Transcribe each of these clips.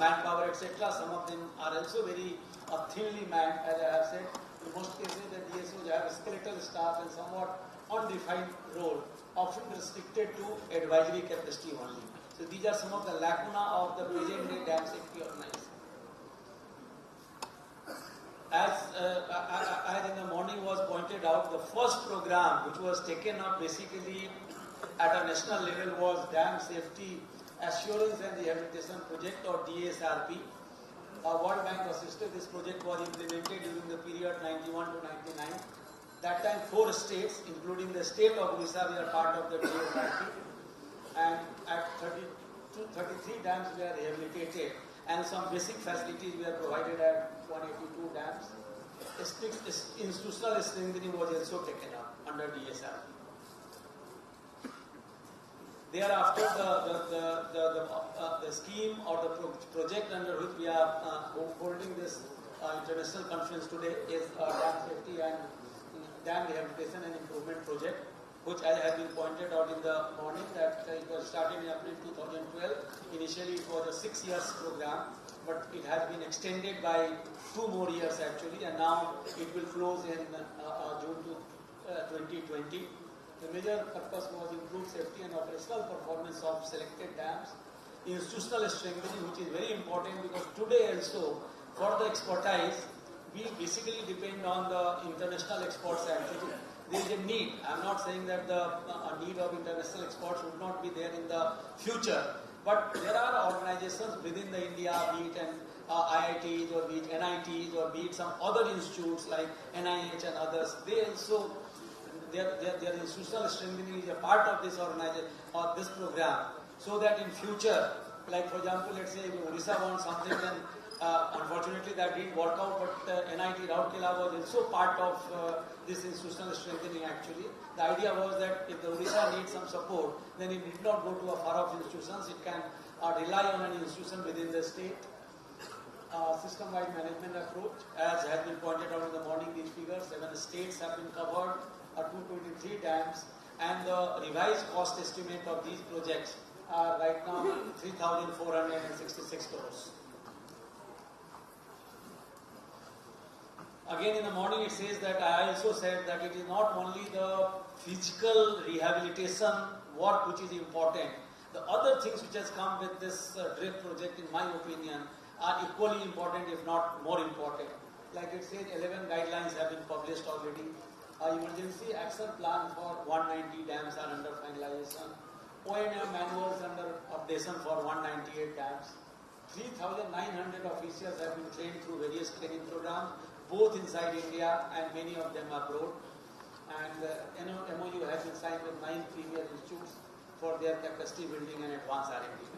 manpower, etc. Some of them are also very thinly manned, as I have said. In most cases, the DSOs have skeletal staff and somewhat undefined role, often restricted to advisory capacity only. So these are some of the lacuna of the present day dam safety organization. As in the morning was pointed out, the first program which was taken up basically at a national level was Dam Safety Assurance and Rehabilitation Project, or DSRP. World Bank assisted. This project was implemented during the period 91 to 99. That time 4 states, including the state of Odisha, were part of the DSRP, and at 33 dams were rehabilitated, and some basic facilities were provided at 182 dams. Institutional strengthening was also taken up under DSRP. Thereafter, the scheme or the project under which we are holding this international conference today is Dam Safety and Dam Rehabilitation and Improvement Project, which has been pointed out in the morning that it was started in April 2012. Initially, it was a 6 years program, but it has been extended by 2 more years actually, and now it will close in June 2020. The major purpose was improve safety and operational performance of selected dams, institutional strengthening, which is very important because today also for the expertise we basically depend on the international experts actually. There is a need. I am not saying that the need of international experts would not be there in the future, but there are organizations within the India, be it IITs or be it NITs or be it some other institutes like NIH and others. They also their institutional strengthening is a part of this organization or this program, so that in future, like for example, let's say if Odisha wants something, then unfortunately that didn't work out, but NIT Rourkela was also part of this institutional strengthening actually. The idea was that if the Odisha needs some support, then it did not go to a far-off institutions, it can rely on an institution within the state. System-wide management approach, as has been pointed out in the morning, these figures, 7 states have been covered, 223 dams, and the revised cost estimate of these projects are right now 3,466 crores. Again in the morning it says that I also said that it is not only the physical rehabilitation work which is important. The other things which has come with this DRIP project, in my opinion, are equally important, if not more important. Like it says, 11 guidelines have been published already. Emergency action plan for 190 dams are under finalization. O&M manuals under updation for 198 dams. 3,900 officials have been trained through various training programs, both inside India and many of them abroad. And MOU has been signed with 9 premier institutes for their capacity building and advanced R&D.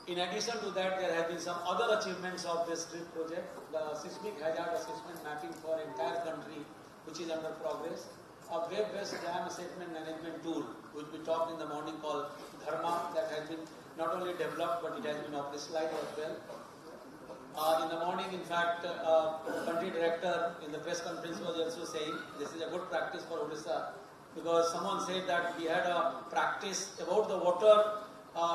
In addition to that, there have been some other achievements of this DRIP project. The seismic hazard assessment mapping for entire country, which is under progress. A web-based dam assessment management tool, which we talked in the morning, called Dharma, that has been not only developed, but it has been operationalized as well. In the morning, in fact, country director in the press conference was also saying this is a good practice for Odisha, because someone said that we had a practice about the water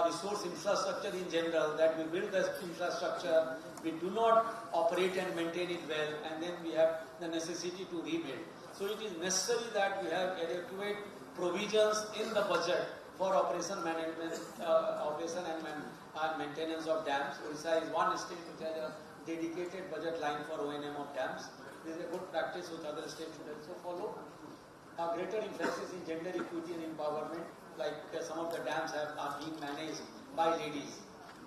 resource infrastructure in general, that we build the infrastructure, we do not operate and maintain it well, and then we have the necessity to rebuild. So it is necessary that we have adequate provisions in the budget for operation management, operation and maintenance of dams. Odisha is one state which has a dedicated budget line for O&M of dams. This is a good practice which other states should also follow. A greater emphasis in gender equity and empowerment, like some of the dams are being managed by ladies.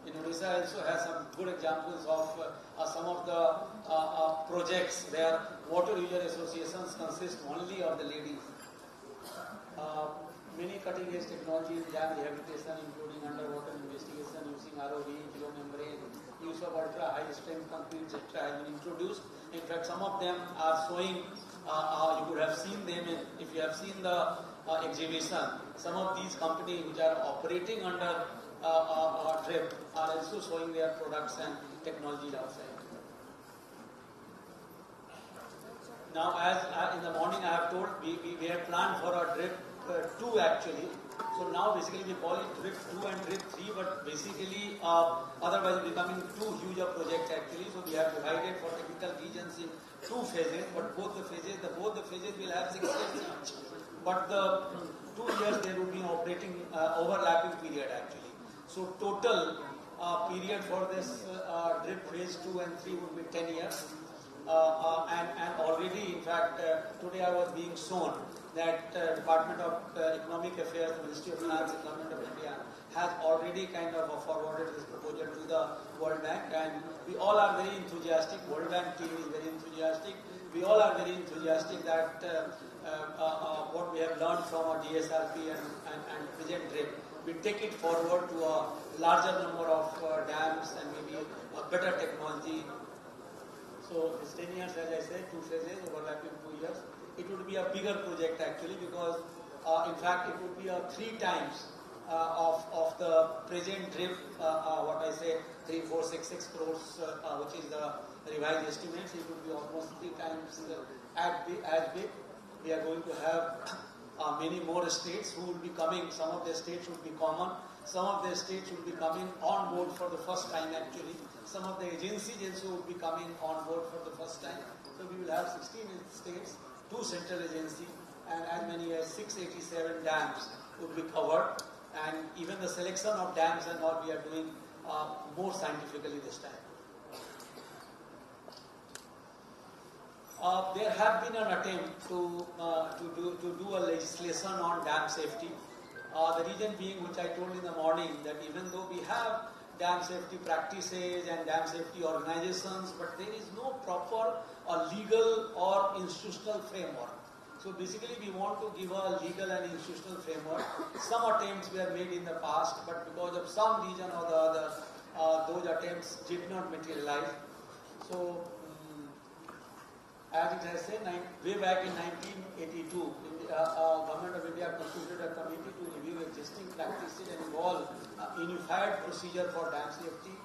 In Odisha also has some good examples of some of the projects where water user associations consist only of the ladies. Many cutting-edge technology in dam rehabilitation, including underwater investigation using ROV, geomembrane, use of ultra-high-strength concrete, etc. has been introduced. In fact, some of them are showing, you could have seen them if you have seen the exhibition. Some of these companies which are operating under DRIP are also showing their products and technologies outside. Now, as in the morning I have told, we have planned for a DRIP 2 actually. So now basically we call it DRIP 2 and DRIP 3, but basically, otherwise becoming too huge a project actually. So we have divided for technical regions in 2 phases, but both the phases will have 6 years each. But the 2 years there will be operating overlapping period actually. So total period for this drip phase 2 and 3 would be 10 years. And already, in fact, today I was being shown that Department of Economic Affairs, Ministry of Finance, and Government of India has already kind of forwarded this proposal to the World Bank, and we all are very enthusiastic. World Bank team is very enthusiastic. We all are very enthusiastic that what we have learned from our DSRP and present drip, we take it forward to a larger number of dams and maybe a better technology. So it's 10 years, as I said, 2 phases, overlapping 2 years. It would be a bigger project actually because, in fact, it would be 3 times of the present drip, what I say, 3,466 crores, which is the revised estimates. It would be almost 3 times as big. We are going to have many more states who will be coming. Some of the states will be common. Some of the states will be coming on board for the first time actually. Some of the agencies also will be coming on board for the first time. So we will have 16 states, 2 central agencies, and as many as 687 dams would be covered. And even the selection of dams and all we are doing more scientifically this time. There have been an attempt to do a legislation on dam safety. The reason being, which I told in the morning, that even though we have dam safety practices and dam safety organizations, but there is no proper legal or institutional framework. So basically we want to give a legal and institutional framework. Some attempts were made in the past, but because of some reason or the other, those attempts did not materialize. So, as it has said, way back in 1982, Government of India constituted a committee to review existing practices and evolve a unified procedure for dam safety.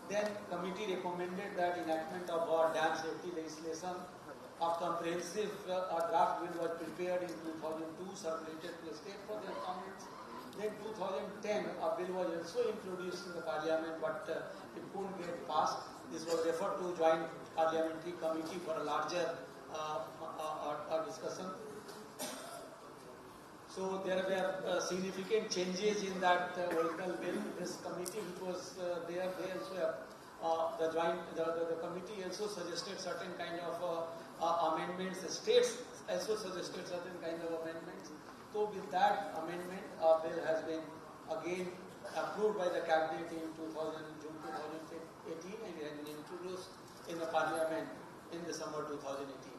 Then committee recommended that enactment of our dam safety legislation. A comprehensive draft bill was prepared in 2002, circulated to the state for their comments. Then 2010, a bill was also introduced in the parliament, but it couldn't get passed. This was referred to joint parliamentary committee for a larger discussion. So there were significant changes in that original bill. This committee, which was there, they also the committee also suggested certain kind of amendments. The states also suggested certain kind of amendments. So with that amendment, a bill has been again approved by the cabinet in June 2018, and it has been introduced in the parliament in December 2018.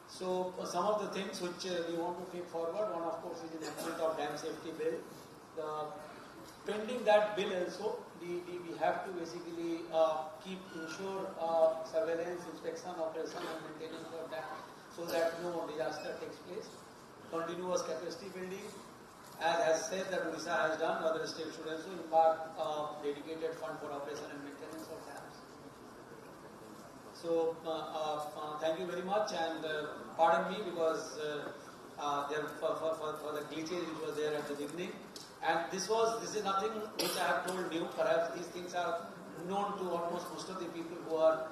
So some of the things which we want to take forward, one of course is enactment of dam safety bill. Pending that bill also, we have to basically ensure surveillance, inspection, operation and maintenance of dam so that no disaster takes place. Continuous capacity building, as has said that Odisha has done, other states should also embark dedicated fund for operation and maintenance of dams. So thank you very much, and pardon me because for the glitches which was there at the beginning. And this is nothing which I have told you. Perhaps these things are known to almost most of the people who are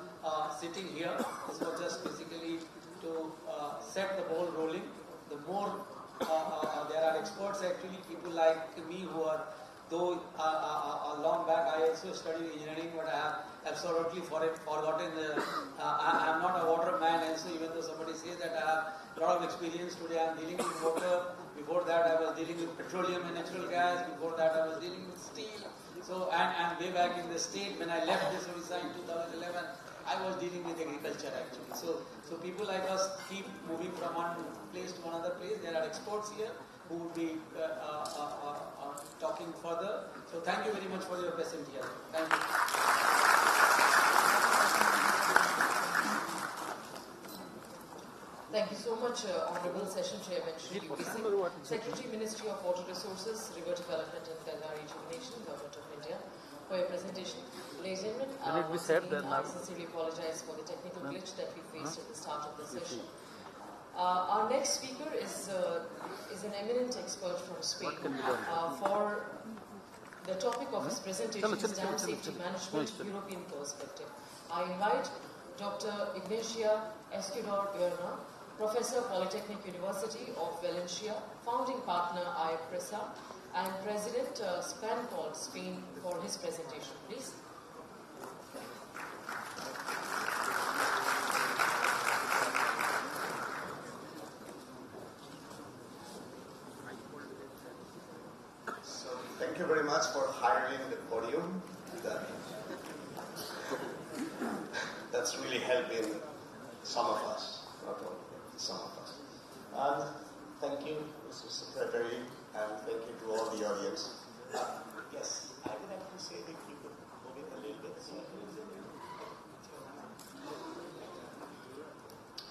sitting here. This was just basically to set the ball rolling. The more there are experts actually, people like me who are, though long back I also studied engineering, but I have absolutely forgotten. I am not a water man, and so even though somebody says that I have a lot of experience today, I am dealing with water. Before that I was dealing with petroleum and natural gas. Before that I was dealing with steel. So and way back in the state when I left this Odisha in 2011, I was dealing with agriculture actually. So people like us keep moving from one place to another place. There are experts here who will be talking further. So thank you very much for your presence here. Thank you. Thank you so much, Honorable Session Chairman Shri UPC, Secretary, Ministry of Water Resources, River Development and Canal Rejuvenation, Government of India, for your presentation. Ladies and gentlemen, once again, I sincerely apologize for the technical glitch that we faced at the start of the session. Our next speaker is an eminent expert from Spain. For topic of his presentation is Dam Safety Management, European Perspective. I invite Dr. Ignacia Escudor-Berna, Professor, Polytechnic University of Valencia, founding partner IPRESA, and President Spancol, Spain, for his presentation. Please. Thank you very much for hiring the podium. That's really helping some of us, not all, some of us. And thank you, Mr. Secretary, and thank you to all the audience. Yes, I would like to say that you could move it a little bit.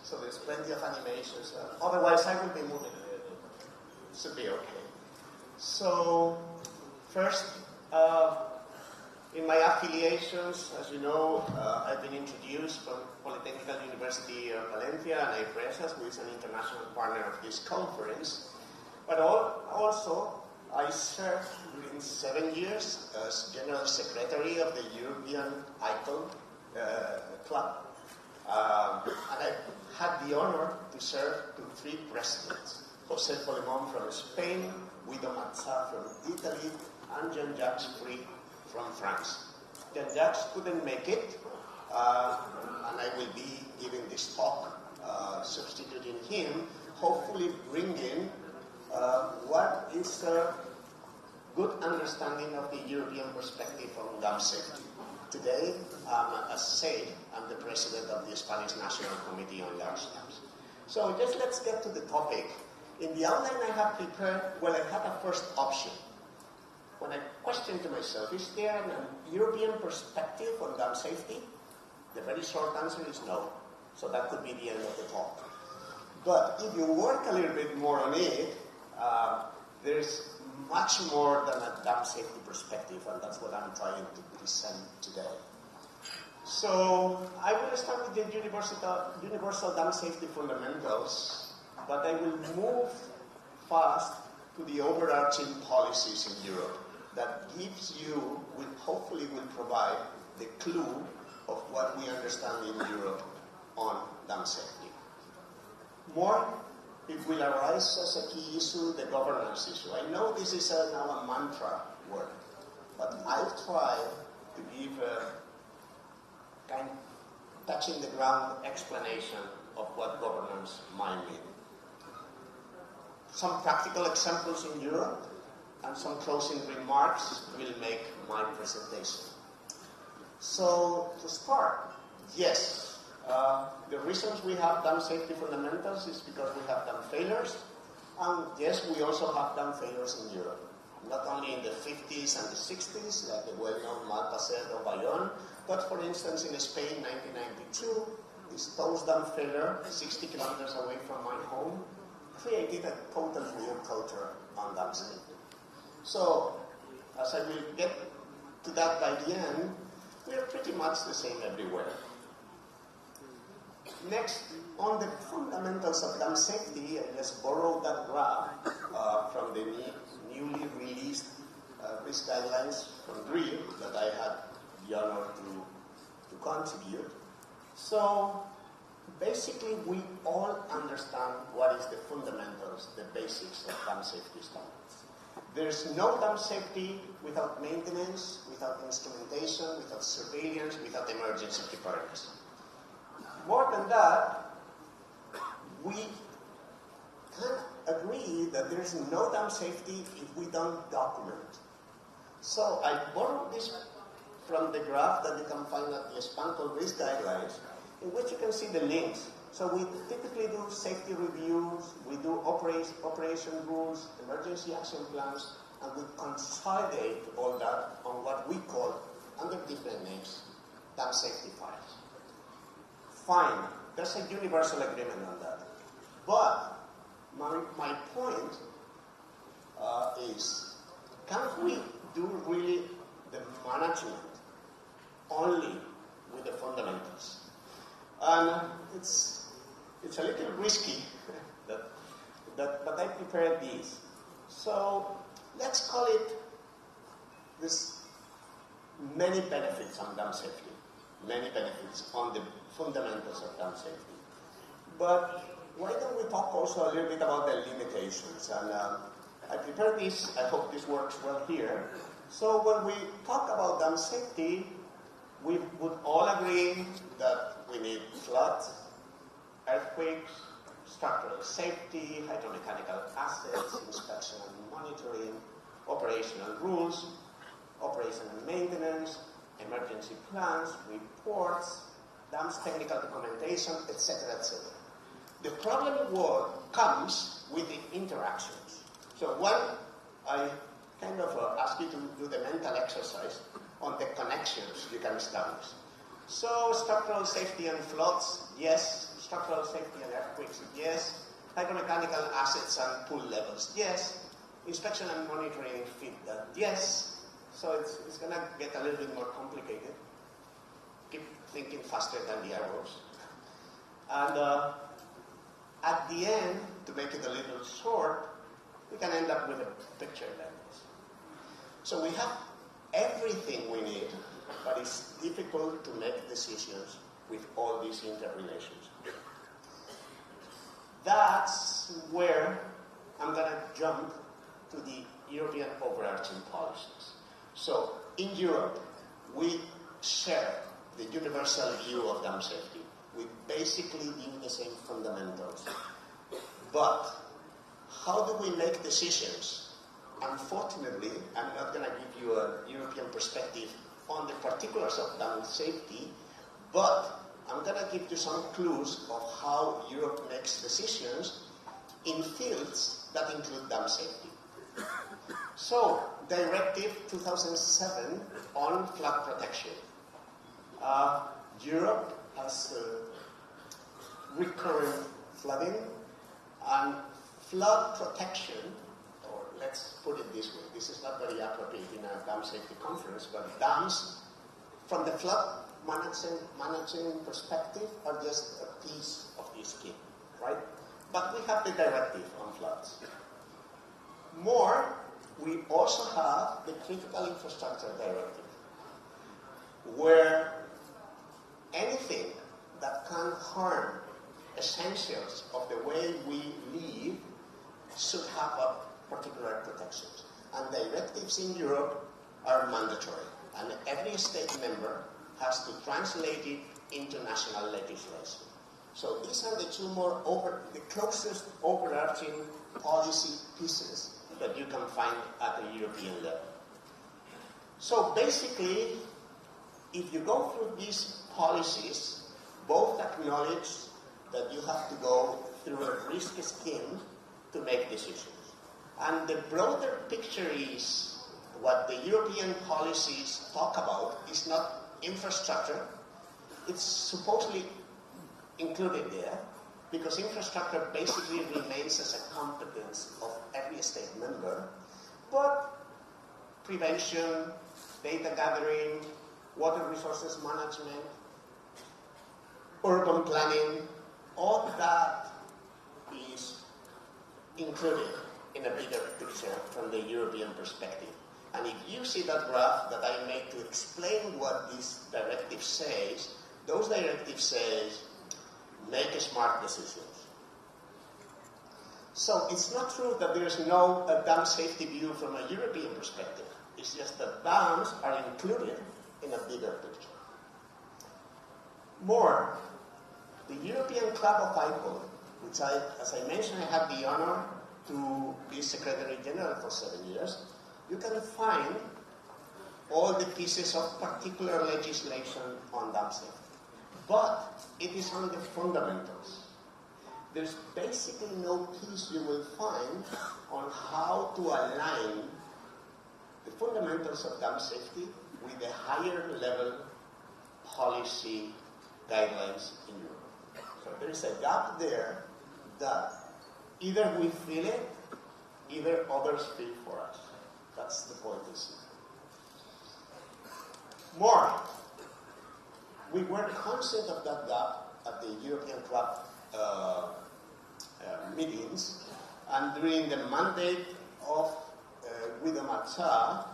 So there's plenty of animations. Otherwise, I will be moving a little bit. Should be okay. So, first, in my affiliations, as you know, I've been introduced from Polytechnical University of Valencia and IPRESA, who is an international partner of this conference. But also, I served during 7 years as General Secretary of the European ICON Club. And I had the honor to serve to 3 presidents: José Polemón from Spain, Guido Mazza from Italy, and Jean-Jacques Free from France. Jean-Jacques couldn't make it, and I will be giving this talk, substituting him, hopefully bringing what is a good understanding of the European perspective on dam safety. Today, as said, I'm the president of the Spanish National Committee on Large Dams. So just let's get to the topic. In the outline I have prepared, well, I had a first option. When I questioned to myself, is there a European perspective on dam safety? The very short answer is no. So that could be the end of the talk. But if you work a little bit more on it, there's much more than a dam safety perspective, and that's what I'm trying to present today. So I will start with the universal dam safety fundamentals, but I will move fast to the overarching policies in Europe that gives you, hopefully will provide the clue of what we understand in Europe on dam safety. More, it will arise as a key issue, the governance issue. I know this is now a mantra word, but I'll try to give a kind of touching the ground explanation of what governance might mean. Some practical examples in Europe and some closing remarks will make my presentation. So, to start, yes, the reasons we have dam safety fundamentals is because we have dam failures, and yes, we also have dam failures in Europe. Not only in the 50s and the 60s, like the well-known Malpasset or Bayonne, but for instance in Spain, 1992, this Tous dam failure, 60 kilometers away from my home, created a total new culture on dam safety. So, as I will get to that by the end, we are pretty much the same everywhere. Next, on the fundamentals of dam safety, I just borrowed that graph from the newly released risk guidelines from DRIL that I had the honor to contribute. So, basically, we all understand what is the fundamentals, the basics of dam safety standards. There's no dam safety without maintenance, without instrumentation, without surveillance, without emergency preparedness. More than that, we can agree that there's no dam safety if we don't document. So I borrowed this from the graph that you can find at the Spancol risk guidelines, in which you can see the links. So we typically do safety reviews, we do operation rules, emergency action plans, and we consolidate all that on what we call, under different names, dam safety files. Fine, there's a universal agreement on that. But my point is, can't we do really the management only with the fundamentals? And it's a little risky, but I prepared these. So let's call it there's many benefits on dam safety, many benefits on the fundamentals of dam safety. But why don't we talk also a little bit about the limitations? And I prepared this, I hope this works well here. So when we talk about dam safety, we would all agree that we need floods, earthquakes, structural safety, hydromechanical assets, inspection and monitoring, operational rules, operation and maintenance, emergency plans, reports, dams technical documentation, etc., etc. The problem comes with the interactions. So one, I kind of ask you to do the mental exercise on the connections you can establish. So structural safety and floods, yes. Structural safety and earthquakes, yes. Hydromechanical assets and pool levels, yes. Inspection and monitoring fit that, yes. So it's going to get a little bit more complicated. Keep thinking faster than the arrows. And at the end, to make it a little short, we can end up with a picture like this. So we have everything we need, but it's difficult to make decisions with all these interrelations. That's where I'm going to jump to the European overarching policies. So in Europe, we share the universal view of dam safety. We basically view the same fundamentals. But how do we make decisions? Unfortunately, I'm not going to give you a European perspective on the particulars of dam safety, but I'm going to give you some clues of how Europe makes decisions in fields that include dam safety. So, Directive 2007 on flood protection. Europe has recurrent flooding, and flood protection, or let's put it this way, this is not very appropriate in a dam safety conference, but dams, from the flood managing perspective, are just a piece of this scheme, right? But we have the directive on floods. More, we also have the critical infrastructure directive, where anything that can harm essentials of the way we live should have a particular protections. And directives in Europe are mandatory, and every state member has to translate it into national legislation. So these are the two the closest overarching policy pieces that you can find at the European level. So basically, if you go through these policies, both acknowledge that you have to go through a risk scheme to make decisions. And the broader picture is what the European policies talk about is not infrastructure. It's supposedly included there because infrastructure basically remains as a competence of every state member, but prevention, data gathering, water resources management, urban planning, all that is included in a bigger picture from the European perspective. And if you see that graph that I made to explain what this directive says, those directives says, make smart decisions. So it's not true that there is no dam safety view from a European perspective. It's just that dams are included in a bigger picture. More, the European Club of ICOL, which as I mentioned, I had the honor to be Secretary General for 7 years, you can find all the pieces of particular legislation on dam safety. But it is on the fundamentals. There's basically no piece you will find on how to align the fundamentals of dam safety with the higher level policy guidelines in Europe. So there is a gap there that either we feel it, either others feel for us. That's the point of view. More, we were conscious of that gap at the European Club meetings, and during the mandate of Guido Marchal,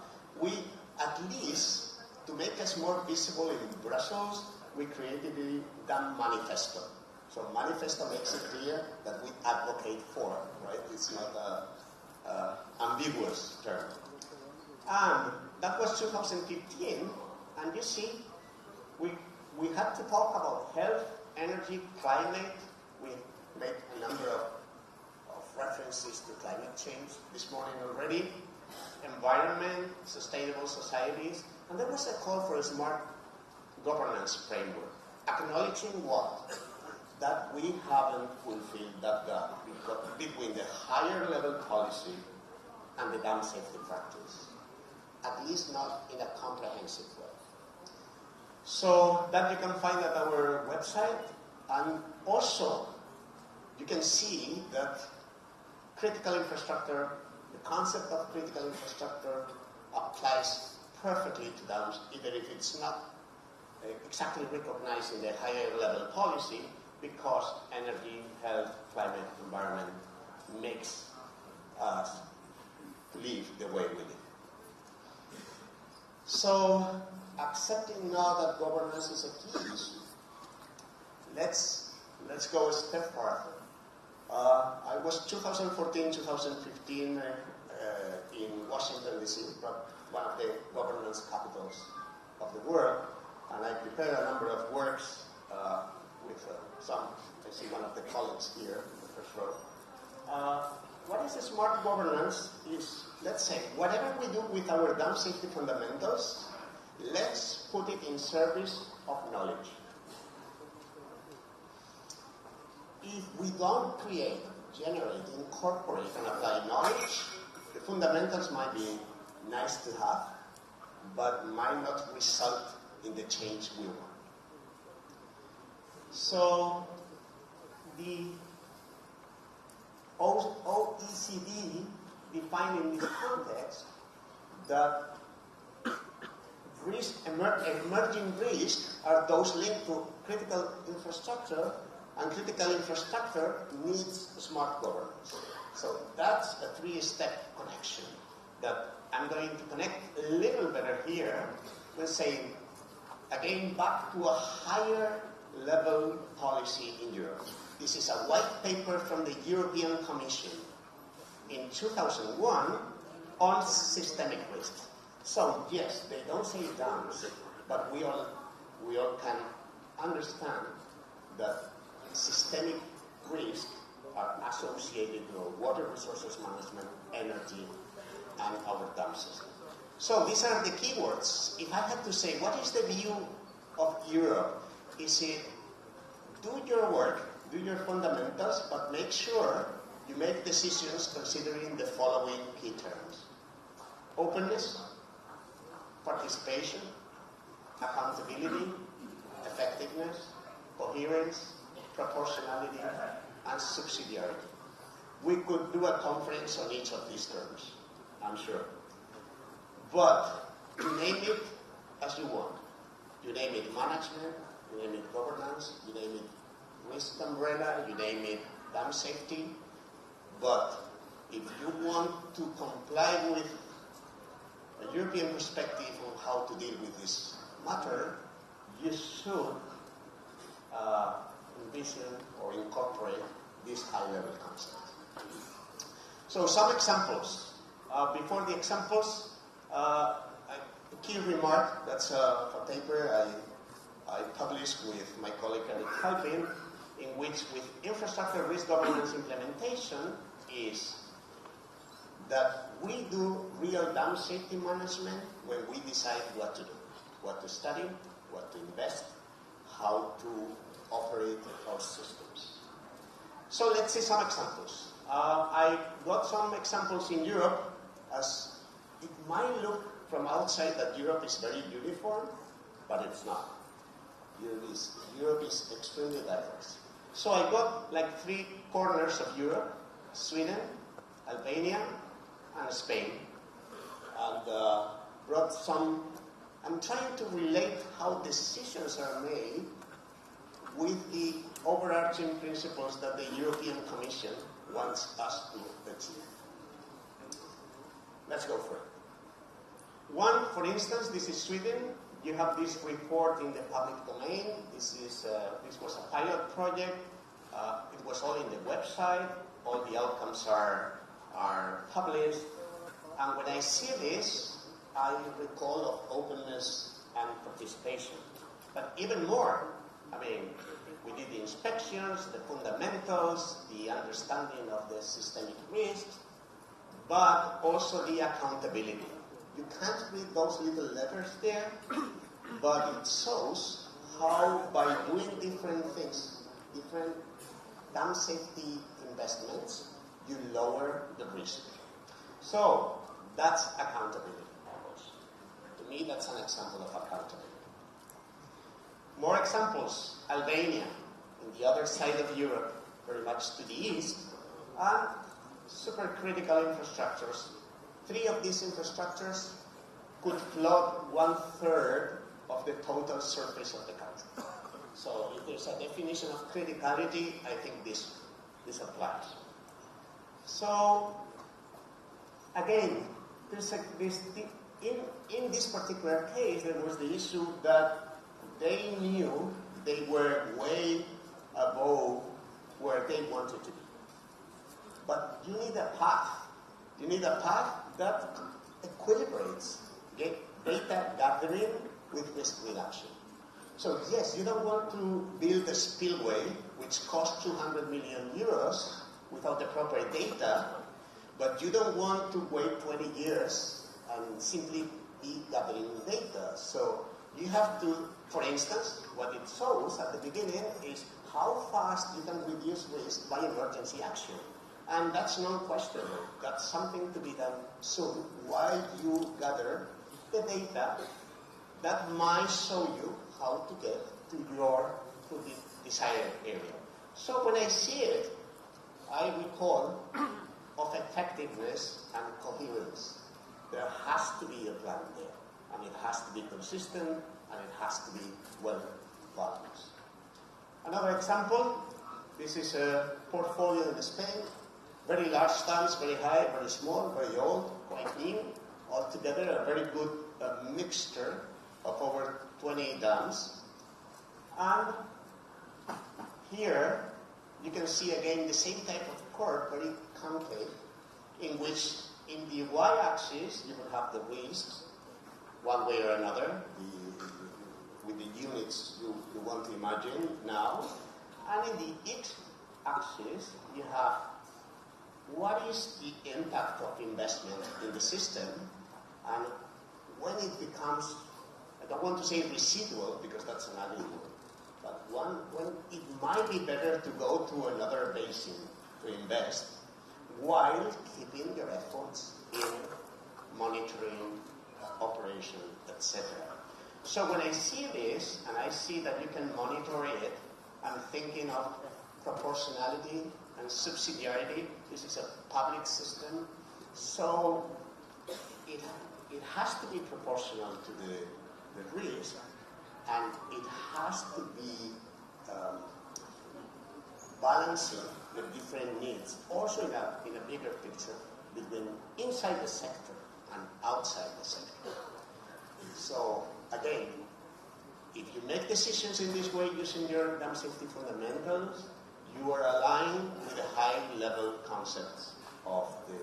we at least to make us more visible in Brussels, we created the DAM Manifesto. So manifesto makes it clear that we advocate for, right? It's not an ambiguous term. And that was 2015, and you see, we had to talk about health, energy, climate. We made a number of references to climate change this morning already, environment, sustainable societies, and there was a call for a smart governance framework, acknowledging what? That we haven't fulfilled that gap between the higher level policy and the dam safety practice, at least not in a comprehensive way. So that you can find at our website, and also you can see that critical infrastructure, the concept of critical infrastructure applies perfectly to dams, even if it's not exactly recognized in the higher level policy, because energy, health, climate, environment makes us live the way we live. So, accepting now that governance is a key issue, let's go a step further. I was 2014, 2015 in Washington, D.C., one of the governance capitals of the world, and I prepared a number of works with I see one of the colleagues here in the first row. What is a smart governance is, let's say, whatever we do with our dam safety fundamentals, let's put it in service of knowledge. If we don't create, generate, incorporate, and apply knowledge, the fundamentals might be nice to have, but might not result in the change we want. So, the OECD defined in this context that emerging risks are those linked to critical infrastructure, and critical infrastructure needs smart governance. So that's a three-step connection that I'm going to connect a little better here with saying, again, back to a higher level policy in Europe. This is a white paper from the European Commission in 2001 on systemic risks. So yes, they don't say dams, but we all can understand that systemic risks are associated with water resources management, energy, and our dam system. So these are the keywords. If I had to say, what is the view of Europe? Is it do your work, do your fundamentals, but make sure you make decisions considering the following key terms: openness, participation, accountability, effectiveness, coherence, proportionality, and subsidiarity. We could do a conference on each of these terms, I'm sure. But you name it as you want. You name it management, you name it governance, you name it risk umbrella, you name it dam safety. But if you want to comply with a European perspective on how to deal with this matter, you should envision or incorporate this high-level concept. So some examples. Before the examples, a key remark, that's a paper I published with my colleague Eric Halpin, in which with infrastructure risk governance implementation is that we do real dam safety management when we decide what to do, what to study, what to invest, how to operate our systems. So let's see some examples. I got some examples in Europe, as it might look from outside that Europe is very uniform, but it's not. Europe is extremely diverse. So I got like 3 corners of Europe: Sweden, Albania, and Spain. And brought some, I'm trying to relate how decisions are made with the overarching principles that the European Commission wants us to achieve. Let's go for it. One for instance, this is Sweden. You have this report in the public domain. This was a pilot project. It was all in the website. All the outcomes are published. And when I see this, I recall of openness and participation. But even more, I mean, we did the inspections, the fundamentals, the understanding of the systemic risks, but also the accountability. You can't read those little letters there, but it shows how by doing different things, different dam safety investments, you lower the risk. So that's accountability. To me, that's an example of accountability. More examples. Albania, in the other side of Europe, very much to the east, and supercritical infrastructures. 3 of these infrastructures could flood 1/3 of the total surface of the country. So if there's a definition of criticality, I think this applies. So again, in this particular case, there was the issue that they knew they were way above where they wanted to be. But you need a path. You need a path that equilibrates data gathering with risk reduction. So yes, you don't want to build a spillway which costs 200 million euros without the proper data, but you don't want to wait 20 years and simply be gathering data. So you have to, for instance, what it shows at the beginning is how fast you can reduce risk by emergency action. And that's non-questionable. That's something to be done soon while you gather the data that might show you how to get to the desired area. So when I see it, I recall of effectiveness and coherence. There has to be a plan there, and it has to be consistent, and it has to be well balanced. Another example, this is a portfolio in Spain. Very large dams, very high, very small, very old, quite new. Altogether, a very good mixture of over 20 dams. And here, you can see again the same type of curve, very concave, in which in the y-axis you will have the risks, one way or another, with the units you want to imagine now. And in the x-axis, you have what is the impact of investment in the system, and when it becomes, I don't want to say residual because that's an ugly word, but when it might be better to go to another basin to invest while keeping your efforts in monitoring, operation, etc. So when I see this, and I see that you can monitor it, I'm thinking of proportionality and subsidiarity. This is a public system, so it has to be proportional to the risk, and it has to be balancing the different needs, also in a bigger picture between inside the sector and outside the sector. So again, if you make decisions in this way using your dam safety fundamentals, you are aligned with the high-level concepts of the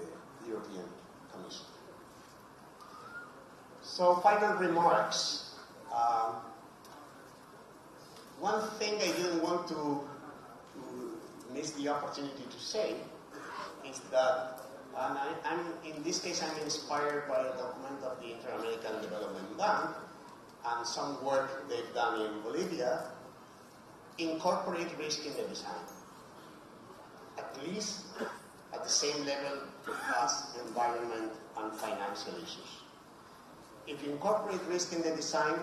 European Commission. So final remarks. One thing I didn't want to miss the opportunity to say is that, and in this case I'm inspired by a document of the Inter-American Development Bank and some work they've done in Bolivia, incorporate risk in the design, at least at the same level as environment and financial issues. If you incorporate risk in the design,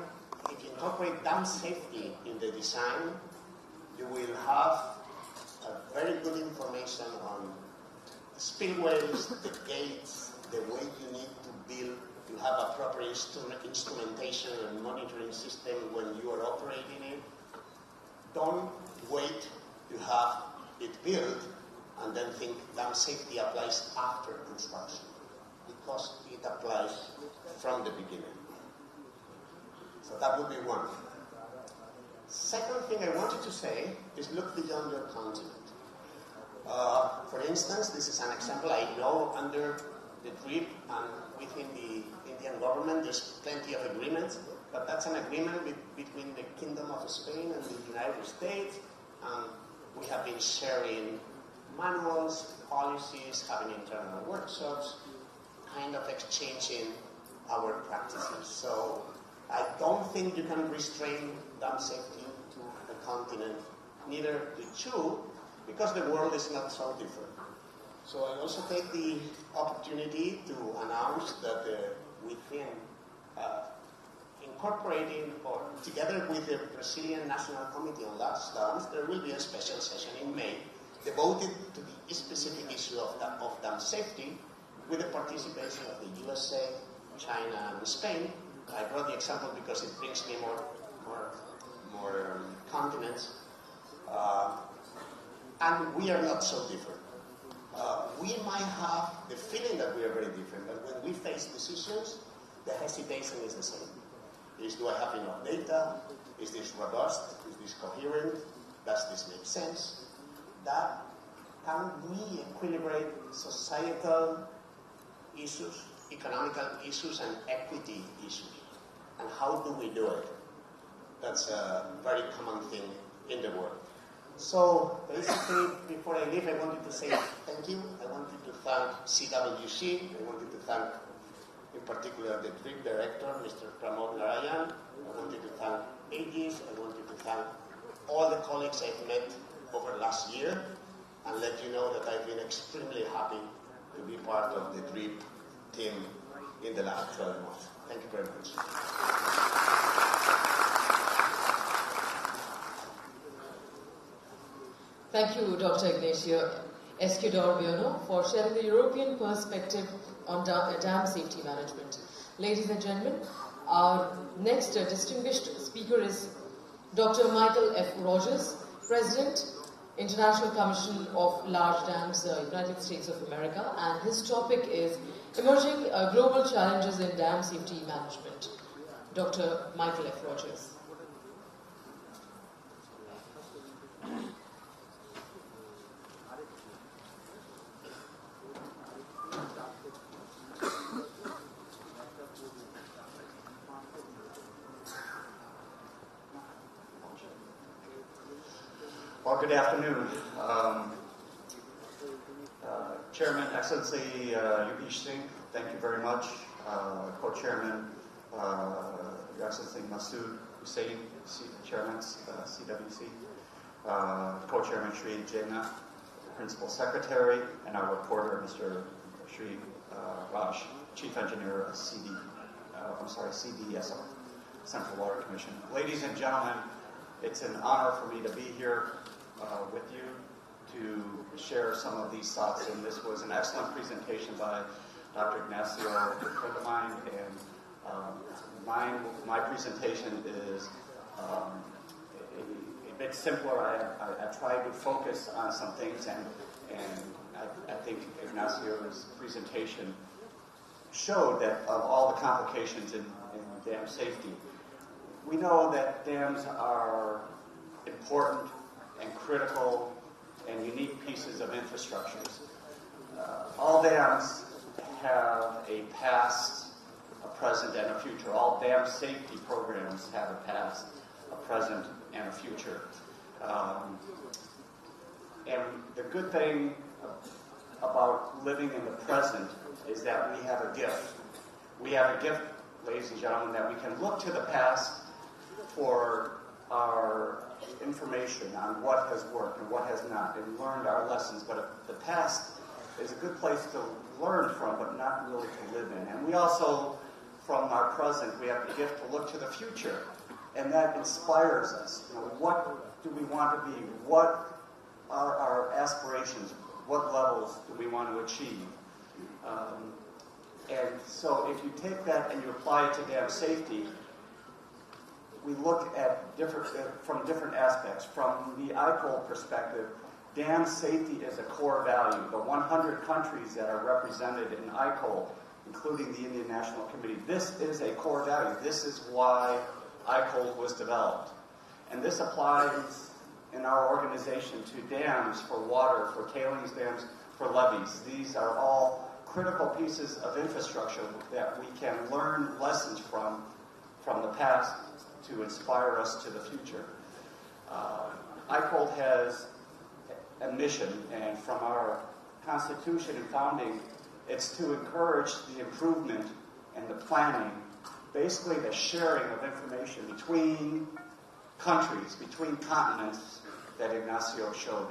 if you incorporate dam safety in the design, you will have a very good information on the spillways, the gates, the way you need to build, to have a proper instrumentation and monitoring system when you are operating it. Don't wait to have it built and then think dam safety applies after construction, because it applies from the beginning. So that would be one. Second thing I wanted to say is look beyond your continent. For instance, this is an example I know under the DRIP and within the Indian government there's plenty of agreements, but that's an agreement between the Kingdom of Spain and the United States, and we have been sharing manuals, policies, having internal workshops, kind of exchanging our practices. So I don't think you can restrain dam safety to the continent, neither the two, because the world is not so different. So I also take the opportunity to announce that within incorporating or together with the Brazilian National Committee on Large Dams, there will be a special session in May devoted to the specific issue of dam safety with the participation of the USA, China, and Spain. I brought the example because it brings me more continents. And we are not so different. We might have the feeling that we are very different, but when we face decisions, the hesitation is the same. Do I have enough data? Is this robust? Is this coherent? Does this make sense? That can we equilibrate societal issues, economical issues, and equity issues? And how do we do it? That's a very common thing in the world. So basically, before I leave, I wanted to say thank you. I wanted to thank CWC. I wanted to thank, in particular, the DRIP director, Mr. Pramod Narayan. I wanted to thank Aegis. I wanted to thank all the colleagues I've met over last year, and let you know that I've been extremely happy to be part of the DRIP team in the last 12 months. Thank you very much. Thank you, Dr. Ignacio Escudor-Bueno, for sharing the European perspective on dam safety management. Ladies and gentlemen, our next distinguished speaker is Dr. Michael F. Rogers, President, International Commission of Large Dams, United States of America, and his topic is Emerging Global Challenges in Dam Safety Management. Dr. Michael F. Rogers. Well, good afternoon. Chairman, Excellency Yogesh Singh, thank you very much. Co-Chairman, Your Excellency Masood Hussain, Chairman, CWC. Co-Chairman Shri Jaina, Principal Secretary, and our reporter, Mr. Shri Raj, Chief Engineer of CDSO, Central Water Commission. Ladies and gentlemen, it's an honor for me to be here with you to share some of these thoughts. And this was an excellent presentation by Dr. Ignacio, a good friend of mine. And my presentation is a bit simpler. I tried to focus on some things, and I think Ignacio's presentation showed that of all the complications in dam safety, we know that dams are important and critical and unique pieces of infrastructures. All dams have a past, a present, and a future. All dam safety programs have a past, a present, and a future. And the good thing about living in the present is that we have a gift. We have a gift, ladies and gentlemen, that we can look to the past for our information on what has worked and what has not, and learned our lessons. But the past is a good place to learn from, but not really to live in. And we also, from our present, we have the gift to look to the future, and that inspires us. You know, what do we want to be? What are our aspirations? What levels do we want to achieve? And so if you take that and you apply it to dam safety, we look at from different aspects. From the ICOL perspective, dam safety is a core value. The 100 countries that are represented in ICOL, including the Indian National Committee, this is a core value. This is why ICOLD was developed. And this applies in our organization to dams for water, for tailings dams, for levees. These are all critical pieces of infrastructure that we can learn lessons from the past to inspire us to the future. ICOLD has a mission, and from our Constitution and founding, it's to encourage the improvement and the planning, basically the sharing of information between countries, between continents that Ignacio showed.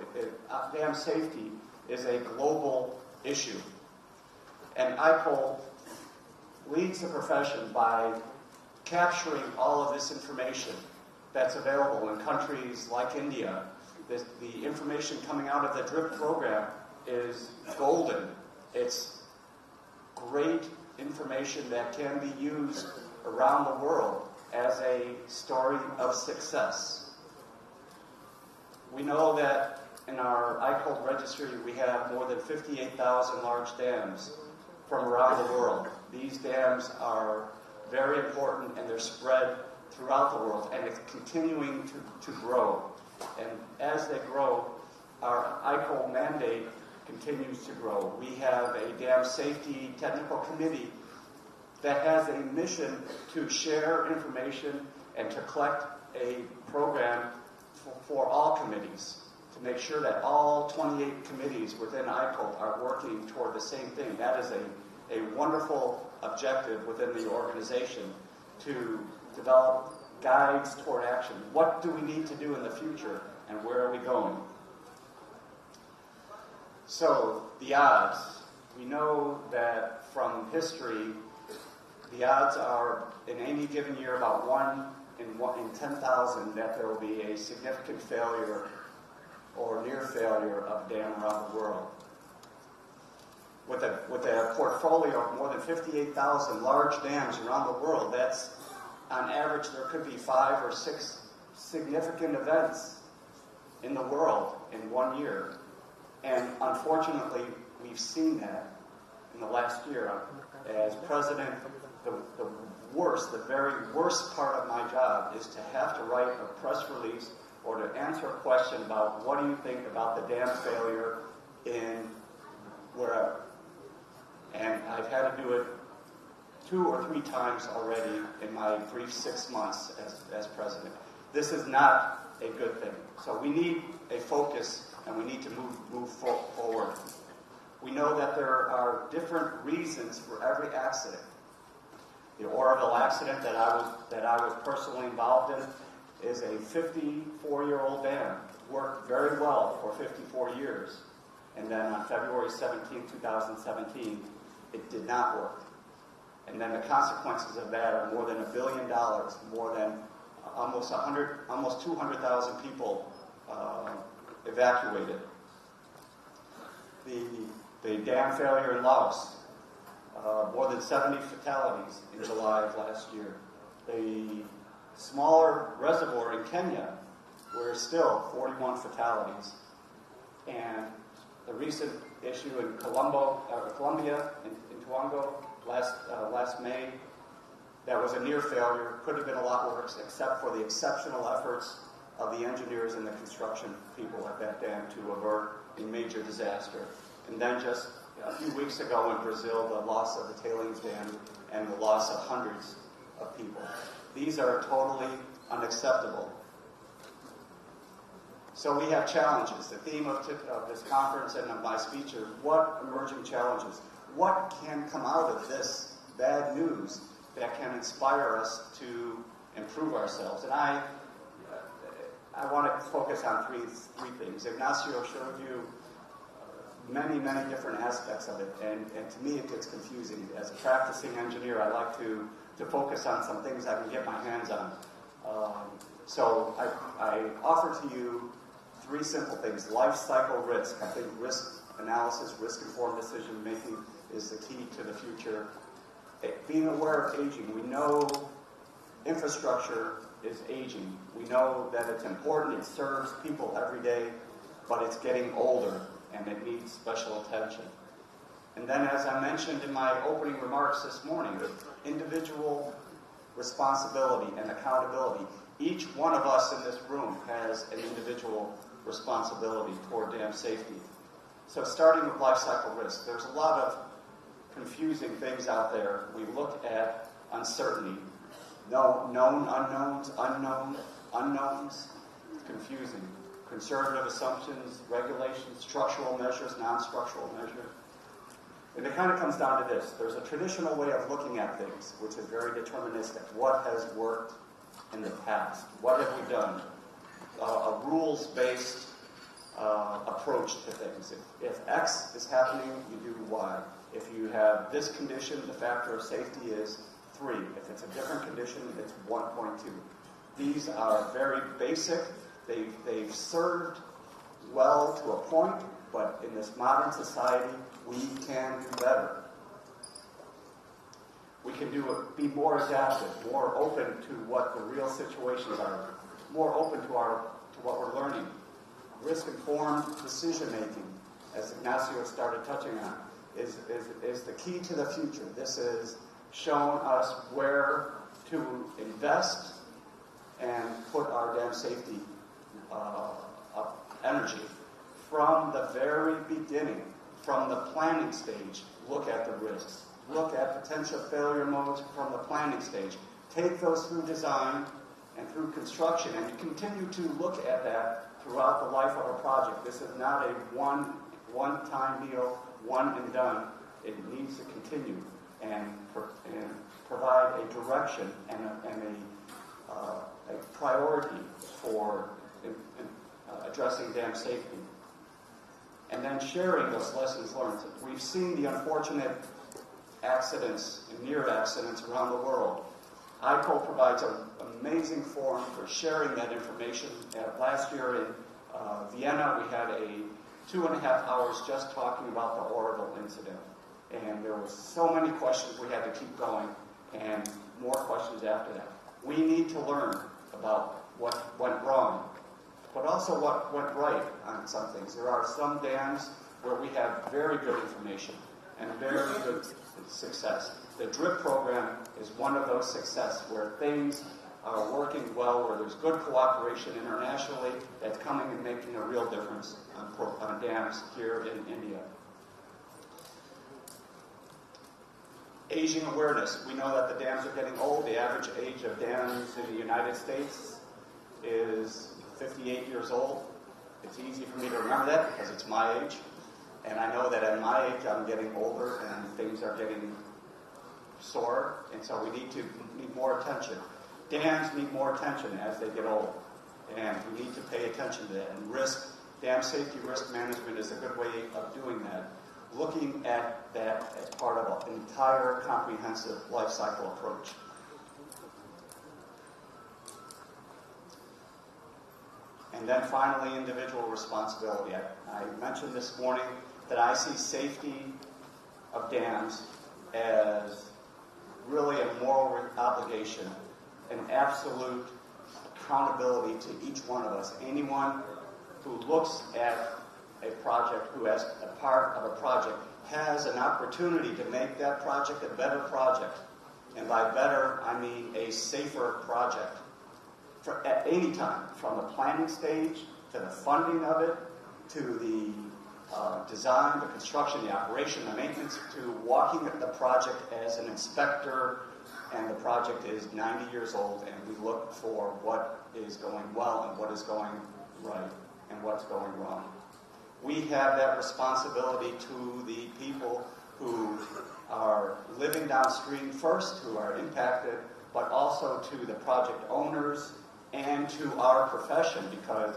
Dam safety is a global issue. And ICOLD leads the profession by capturing all of this information that's available in countries like India. The information coming out of the DRIP program is golden. It's great information that can be used around the world as a story of success. We know that in our ICOLD registry we have more than 58,000 large dams from around the world. These dams are very important and they're spread throughout the world, and it's continuing to grow. And as they grow, our ICOLD mandate continues to grow. We have a dam safety technical committee that has a mission to share information and to collect a program for all committees, to make sure that all 28 committees within ICOLD are working toward the same thing. That is a wonderful objective within the organization, to develop guides toward action. What do we need to do in the future, and where are we going? So, the odds. We know that from history, the odds are in any given year about 1 in 10,000 that there will be a significant failure or near failure of dam around the world. With a portfolio of more than 58,000 large dams around the world, that's on average there could be 5 or 6 significant events in the world in 1 year. And unfortunately, we've seen that in the last year. As president, the very worst part of my job is to have to write a press release or to answer a question about what do you think about the dam failure in wherever. And I've had to do it 2 or 3 times already in my brief 6 months as president. This is not a good thing. So we need a focus, and we need to move forward. We know that there are different reasons for every accident. The Oroville accident that I was personally involved in is a 54-year-old dam. Worked very well for 54 years. And then on February 17, 2017, it did not work. And then the consequences of that are more than $1 billion, more than almost 200,000 people evacuated. The dam failure in Laos, more than 70 fatalities in July of last year. The smaller reservoir in Kenya, where still 41 fatalities. And the recent issue in Colombia, in Tuango, last May, that was a near failure. Could have been a lot worse, except for the exceptional efforts of the engineers and the construction people at that dam to avert a major disaster. And then just a few weeks ago in Brazil, the loss of the tailings dam and the loss of hundreds of people. These are totally unacceptable. So we have challenges. The theme of this conference and of my speech are what emerging challenges? What can come out of this bad news that can inspire us to improve ourselves? And I want to focus on three things. Ignacio showed you many different aspects of it, and to me it gets confusing. As a practicing engineer, I like to focus on some things I can get my hands on. So I offer to you 3 simple things. Life cycle risk. I think risk analysis, risk-informed decision-making is the key to the future. Being aware of aging. We know infrastructure is aging. We know that it's important. It serves people every day, but it's getting older, and it needs special attention. And then, as I mentioned in my opening remarks this morning, individual responsibility and accountability. Each one of us in this room has an individual responsibility toward dam safety. So starting with life cycle risk, there's a lot of confusing things out there. We look at uncertainty, known unknowns, unknowns, confusing. Conservative assumptions, regulations, structural measures, non-structural measures. And it kind of comes down to this. There's a traditional way of looking at things, which is very deterministic. What has worked in the past? What have we done? A rules-based approach to things. If X is happening, you do Y. If you have this condition, the factor of safety is 3. If it's a different condition, it's 1.2. These are very basic. They've served well to a point, but in this modern society, we can do better. We can be more adaptive, more open to what the real situations are, more open to what we're learning. Risk-informed decision-making, as Ignacio started touching on, is the key to the future. This has shown us where to invest and put our dam safety energy. From the very beginning, from the planning stage, look at the risks. Look at potential failure modes from the planning stage. Take those through design and through construction, and continue to look at that throughout the life of a project. This is not a one-time deal, one and done. It needs to continue and provide a direction and a priority for addressing dam safety. And then sharing those lessons learned. We've seen the unfortunate accidents and near accidents around the world. ICO provides an amazing forum for sharing that information. Last year in Vienna, we had 2.5 hours just talking about the horrible incident. And there were so many questions we had to keep going, and more questions after that. We need to learn about what went wrong, but also what went right on some things. There are some dams where we have very good information and very good success. The DRIP program is one of those success where things are working well, where there's good cooperation internationally that's coming and making a real difference on dams here in India. Aging awareness. We know that the dams are getting old. The average age of dams in the United States is 58 years old. It's easy for me to remember that because it's my age. And I know that at my age, I'm getting older and things are getting sore. And so we need more attention. Dams need more attention as they get old. And we need to pay attention to that. And dam safety risk management is a good way of doing that. Looking at that as part of an entire comprehensive life cycle approach. And then finally, individual responsibility. I mentioned this morning that I see safety of dams as really a moral obligation, an absolute accountability to each one of us. Anyone who looks at a project, who has a part of a project, has an opportunity to make that project a better project. And by better, I mean a safer project. At any time, from the planning stage, to the funding of it, to the design, the construction, the operation, the maintenance, to walking the project as an inspector, and the project is 90 years old, and we look for what is going well and what is going right and what's going wrong. We have that responsibility to the people who are living downstream first, who are impacted, but also to the project owners and to our profession, because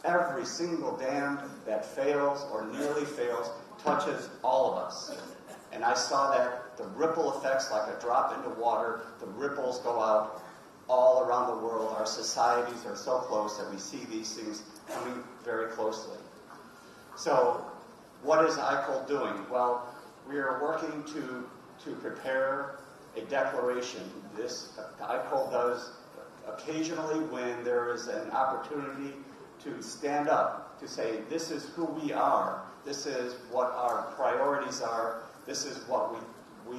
every single dam that fails or nearly fails touches all of us. And I saw that the ripple effects, like a drop into water, the ripples go out all around the world. Our societies are so close that we see these things coming very closely. So what is ICOL doing? Well, we are working to prepare a declaration. This ICOL does occasionally when there is an opportunity to stand up, to say, this is who we are, this is what our priorities are, this is what we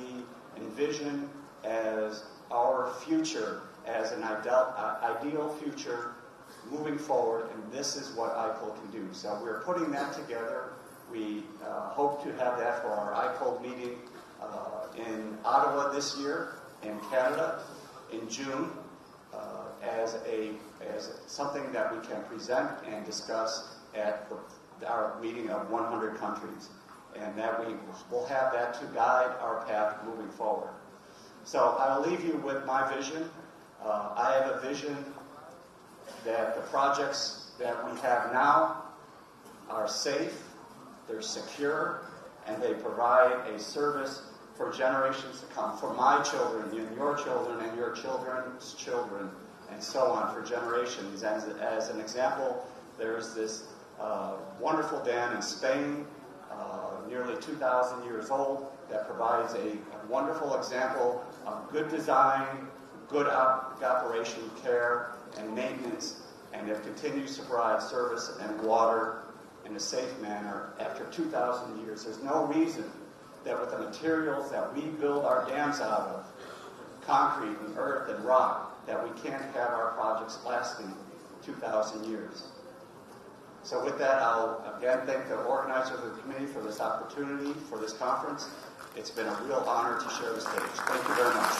envision as our future as an ideal future moving forward, and this is what ICOL can do. So we're putting that together. We hope to have that for our ICOL meeting in Ottawa this year, in Canada, in June, as something that we can present and discuss at our meeting of 100 countries. And that we will have that to guide our path moving forward. So I'll leave you with my vision. I have a vision that the projects that we have now are safe, they're secure, and they provide a service for generations to come, for my children and your children and your children's children, and so on for generations. As an example, there's this wonderful dam in Spain, nearly 2,000 years old, that provides a wonderful example of good design, good operation, care, and maintenance, and it continues to provide service and water in a safe manner after 2,000 years. There's no reason that with the materials that we build our dams out of, concrete and earth and rock, that we can't have our projects lasting 2,000 years. So with that, I'll again thank the organizers of the committee for this opportunity, for this conference. It's been a real honor to share the stage. Thank you very much.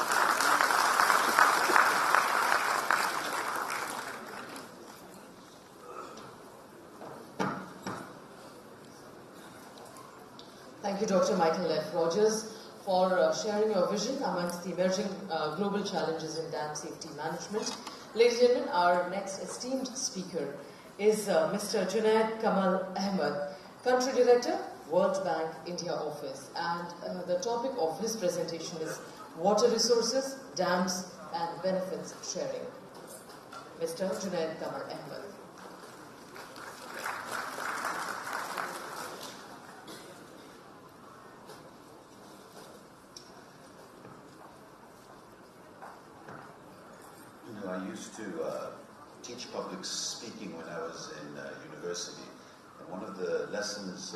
Thank you, Dr. Michael F. Rogers, for sharing your vision amongst the emerging global challenges in dam safety management. Ladies and gentlemen, our next esteemed speaker is Mr. Junaid Kamal Ahmed, Country Director, World Bank India Office. And the topic of his presentation is Water Resources, Dams and Benefits Sharing. Mr. Junaid Kamal Ahmed. I used to teach public speaking when I was in university. And one of the lessons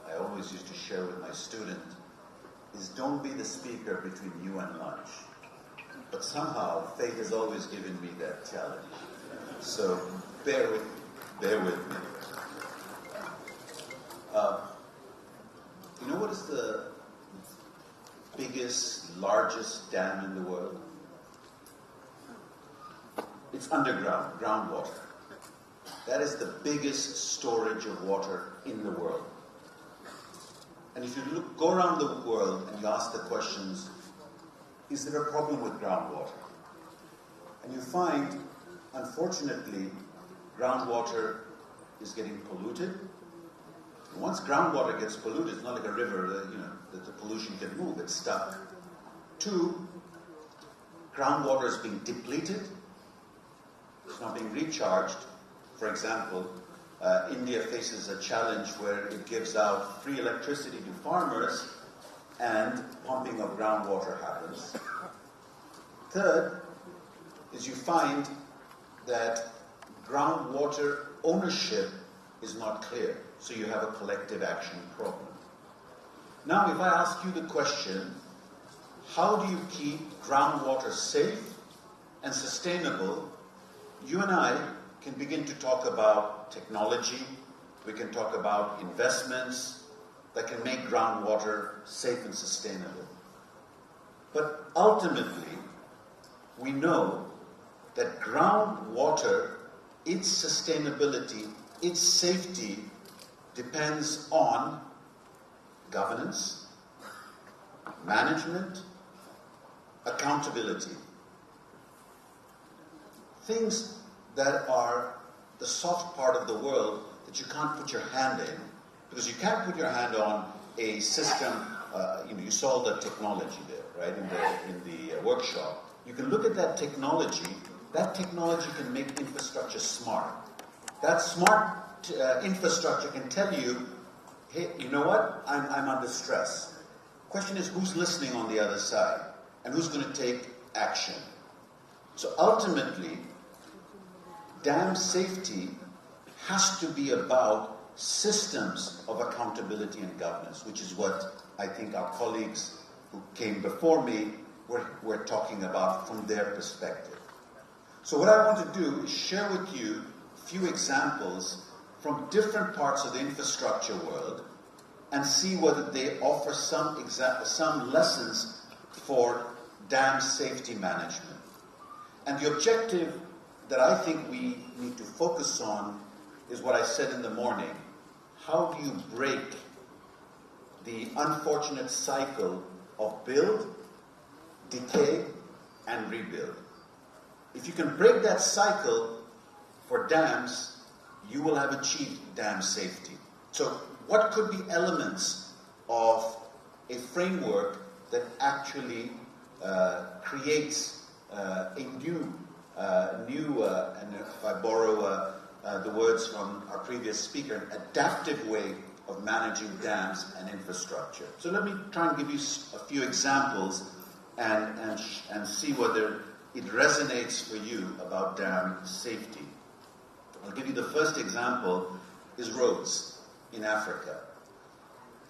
I always used to share with my student is don't be the speaker between you and lunch. But somehow, fate has always given me that challenge. So bear with me. You know what is the biggest, largest dam in the world? It's underground, groundwater. That is the biggest storage of water in the world. And if you go around the world and you ask the questions, is there a problem with groundwater? And you find, unfortunately, groundwater is getting polluted. And once groundwater gets polluted, it's not like a river, that the pollution can move, it's stuck. 2, groundwater is being depleted. It's not being recharged. For example, India faces a challenge where it gives out free electricity to farmers and pumping of groundwater happens. 3rd is you find that groundwater ownership is not clear, so you have a collective action problem. Now, if I ask you the question, how do you keep groundwater safe and sustainable? You and I can begin to talk about technology, we can talk about investments that can make groundwater safe and sustainable. But ultimately, we know that groundwater, its sustainability, its safety depends on governance, management, accountability. Things that are the soft part of the world that you can't put your hand in, because you can't put your hand on a system. You saw the technology there, right, in the workshop. You can look at that technology. That technology can make infrastructure smart. That smart infrastructure can tell you, hey, you know what? I'm under stress. Question is, who's listening on the other side, and who's going to take action? So ultimately, dam safety has to be about systems of accountability and governance, which is what I think our colleagues who came before me we're talking about from their perspective. So what I want to do is share with you a few examples from different parts of the infrastructure world and see whether they offer some lessons for dam safety management. And the objective that I think we need to focus on is what I said in the morning. How do you break the unfortunate cycle of build, decay, and rebuild? If you can break that cycle for dams, you will have achieved dam safety. So what could be elements of a framework that actually creates a new, and if I borrow the words from our previous speaker, an adaptive way of managing dams and infrastructure. So let me try and give you a few examples and see whether it resonates for you about dam safety. I'll give you the first example is roads in Africa.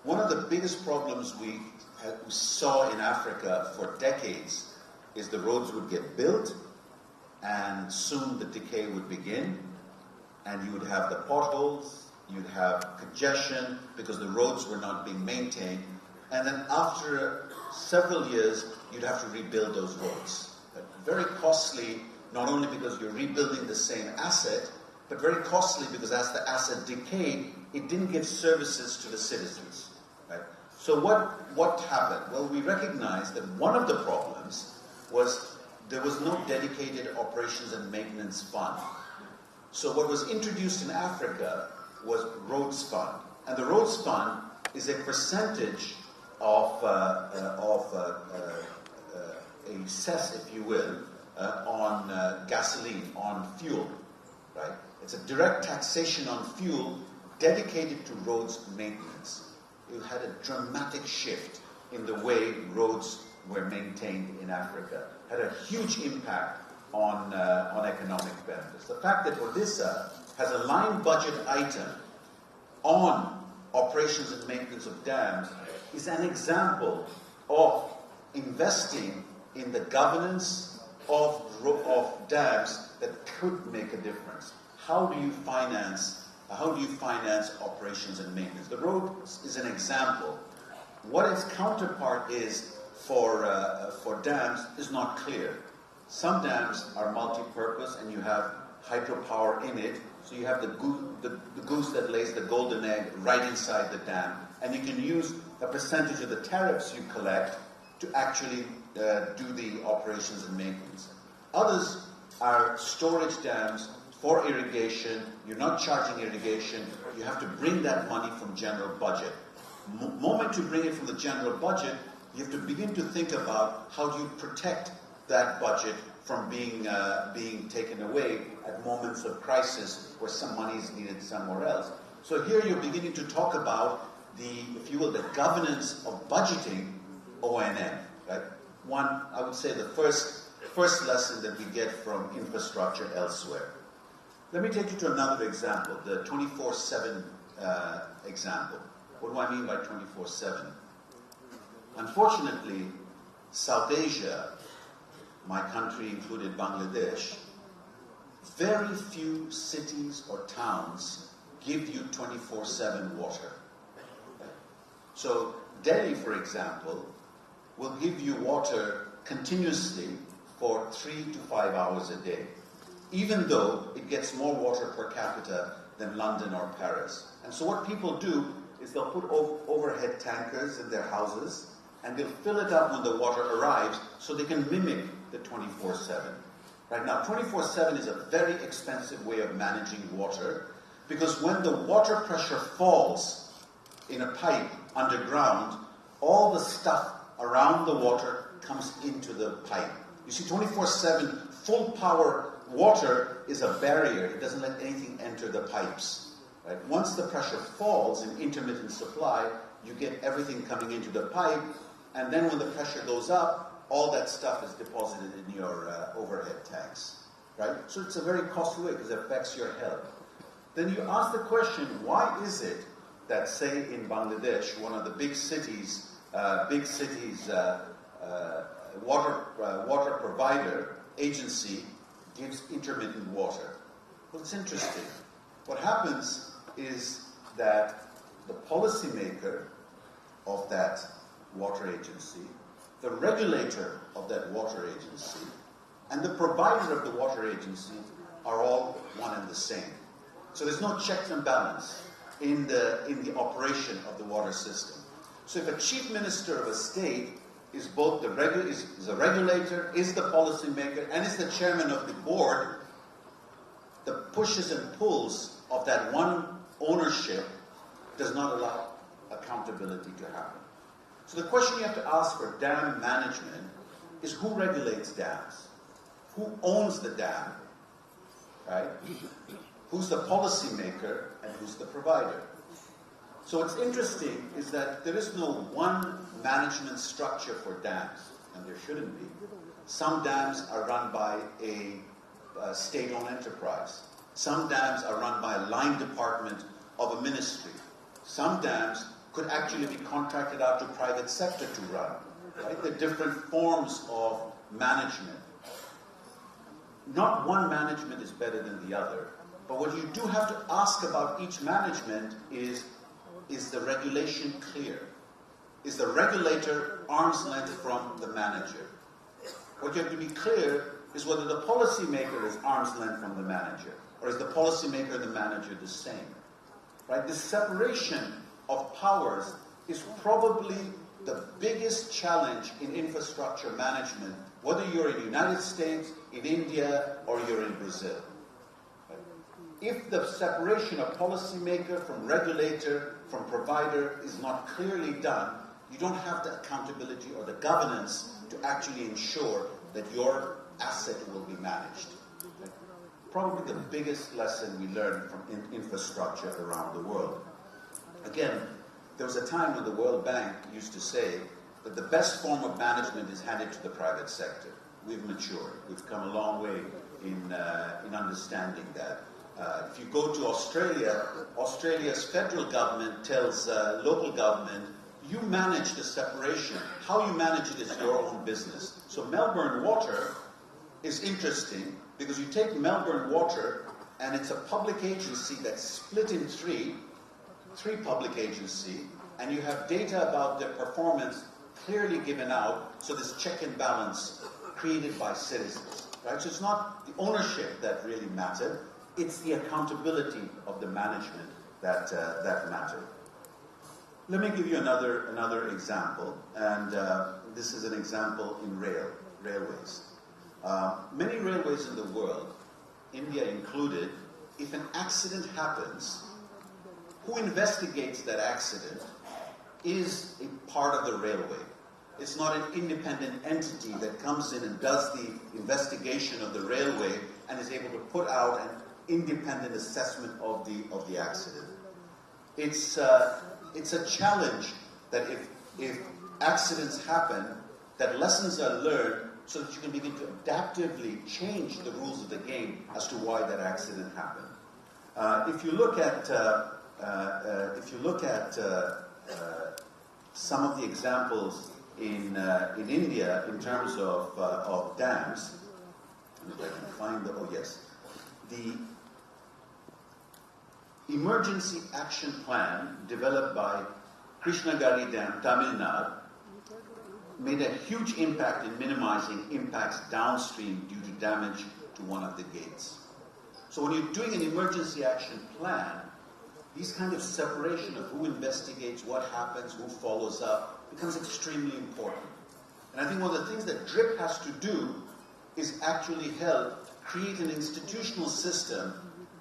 One of the biggest problems we saw in Africa for decades is the roads would get built and soon the decay would begin and you would have the potholes, you'd have congestion because the roads were not being maintained, and then after several years you'd have to rebuild those roads. Very costly, not only because you're rebuilding the same asset, but very costly because as the asset decayed, it didn't give services to the citizens. Right? So what happened? Well, we recognized that one of the problems was there was no dedicated operations and maintenance fund. So what was introduced in Africa was Roads Fund. And the Roads Fund is a percentage of a cess, if you will, on gasoline, on fuel, right? It's a direct taxation on fuel dedicated to roads maintenance. We've had a dramatic shift in the way roads were maintained in Africa. Had a huge impact on economic benefits. The fact that Odisha has a line budget item on operations and maintenance of dams is an example of investing in the governance of dams that could make a difference. How do you finance operations and maintenance? The road is an example. What its counterpart is for dams is not clear. Some dams are multi-purpose and you have hydropower in it, so you have the goose that lays the golden egg right inside the dam, and you can use a percentage of the tariffs you collect to actually do the operations and maintenance. Others are storage dams for irrigation. You're not charging irrigation. You have to bring that money from general budget. Moment you bring it from the general budget, you have to begin to think about how do you protect that budget from being taken away at moments of crisis where some money is needed somewhere else. So here you're beginning to talk about if you will, the governance of budgeting O&M, right? One, I would say the first lesson that we get from infrastructure elsewhere. Let me take you to another example, the 24/7 example. What do I mean by 24/7? Unfortunately, South Asia, my country included Bangladesh, very few cities or towns give you 24/7 water. So Delhi, for example, will give you water continuously for 3 to 5 hours a day, even though it gets more water per capita than London or Paris. And so what people do is they'll put overhead tankers in their houses and they'll fill it up when the water arrives so they can mimic the 24/7. Right now, 24/7 is a very expensive way of managing water because when the water pressure falls in a pipe underground, all the stuff around the water comes into the pipe. You see, 24/7 full power water is a barrier. It doesn't let anything enter the pipes. Right? Once the pressure falls in intermittent supply, you get everything coming into the pipe, and then when the pressure goes up, all that stuff is deposited in your overhead tanks. Right? So it's a very costly way because it affects your health. Then you ask the question, why is it that, say, in Bangladesh, one of the big cities water provider agency gives intermittent water. Well, it's interesting. What happens is that the policymaker of that water agency, the regulator of that water agency, and the provider of the water agency are all one and the same. So there's no checks and balance in the operation of the water system. So if a chief minister of a state is both the regulator, is the policymaker, and is the chairman of the board, the pushes and pulls of that one ownership does not allow accountability to happen. So the question you have to ask for dam management is who regulates dams? Who owns the dam? Right? Who's the policymaker and who's the provider? So what's interesting is that there is no one management structure for dams, and there shouldn't be. Some dams are run by a state-owned enterprise. Some dams are run by a line department of a ministry. Some dams could actually be contracted out to private sector to run. Right? There are different forms of management. Not one management is better than the other. But what you do have to ask about each management is the regulation clear? Is the regulator arm's length from the manager? What you have to be clear is whether the policymaker is arm's length from the manager, or is the policymaker and the manager the same? Right? This separation of powers is probably the biggest challenge in infrastructure management, whether you're in the United States, in India, or you're in Brazil. Right? If the separation of policymaker from regulator, from provider is not clearly done, you don't have the accountability or the governance to actually ensure that your asset will be managed. Right? Probably the biggest lesson we learned from infrastructure around the world. Again, there was a time when the World Bank used to say that the best form of management is handed to the private sector. We've matured. We've come a long way in understanding that. If you go to Australia, Australia's federal government tells local government, you manage the separation. How you manage it is your own business. So Melbourne Water is interesting because you take Melbourne Water and it's a public agency that's split in three public agencies, and you have data about their performance clearly given out, so there's check and balance created by citizens. Right? So it's not the ownership that really mattered, it's the accountability of the management that mattered. Let me give you another example, and this is an example in railways. Many railways in the world, India included, if an accident happens, who investigates that accident is a part of the railway. It's not an independent entity that comes in and does the investigation of the railway and is able to put out an independent assessment of the accident. It's a challenge that if accidents happen, that lessons are learned so that you can begin to adaptively change the rules of the game as to why that accident happened. If you look at some of the examples in India in terms of dams, and if I can find the emergency action plan developed by Krishnagiri Dam, Tamil Nadu, made a huge impact in minimizing impacts downstream due to damage to one of the gates. So when you're doing an emergency action plan, these kind of separation of who investigates, what happens, who follows up, becomes extremely important. And I think one of the things that DRIP has to do is actually help create an institutional system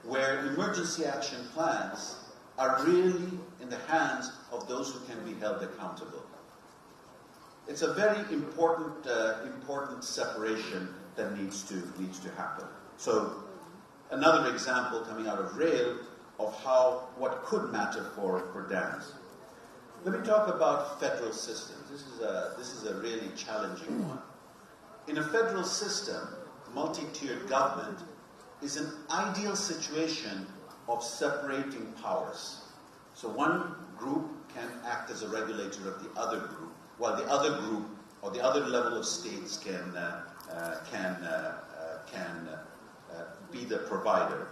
where emergency action plans are really in the hands of those who can be held accountable. It's a very important separation that needs to happen. So another example coming out of rail of what could matter for dams. Let me talk about federal systems. This is a really challenging one. In a federal system, multi-tiered government is an ideal situation of separating powers. So one group can act as a regulator of the other group, while the other group or the other level of states can be the provider.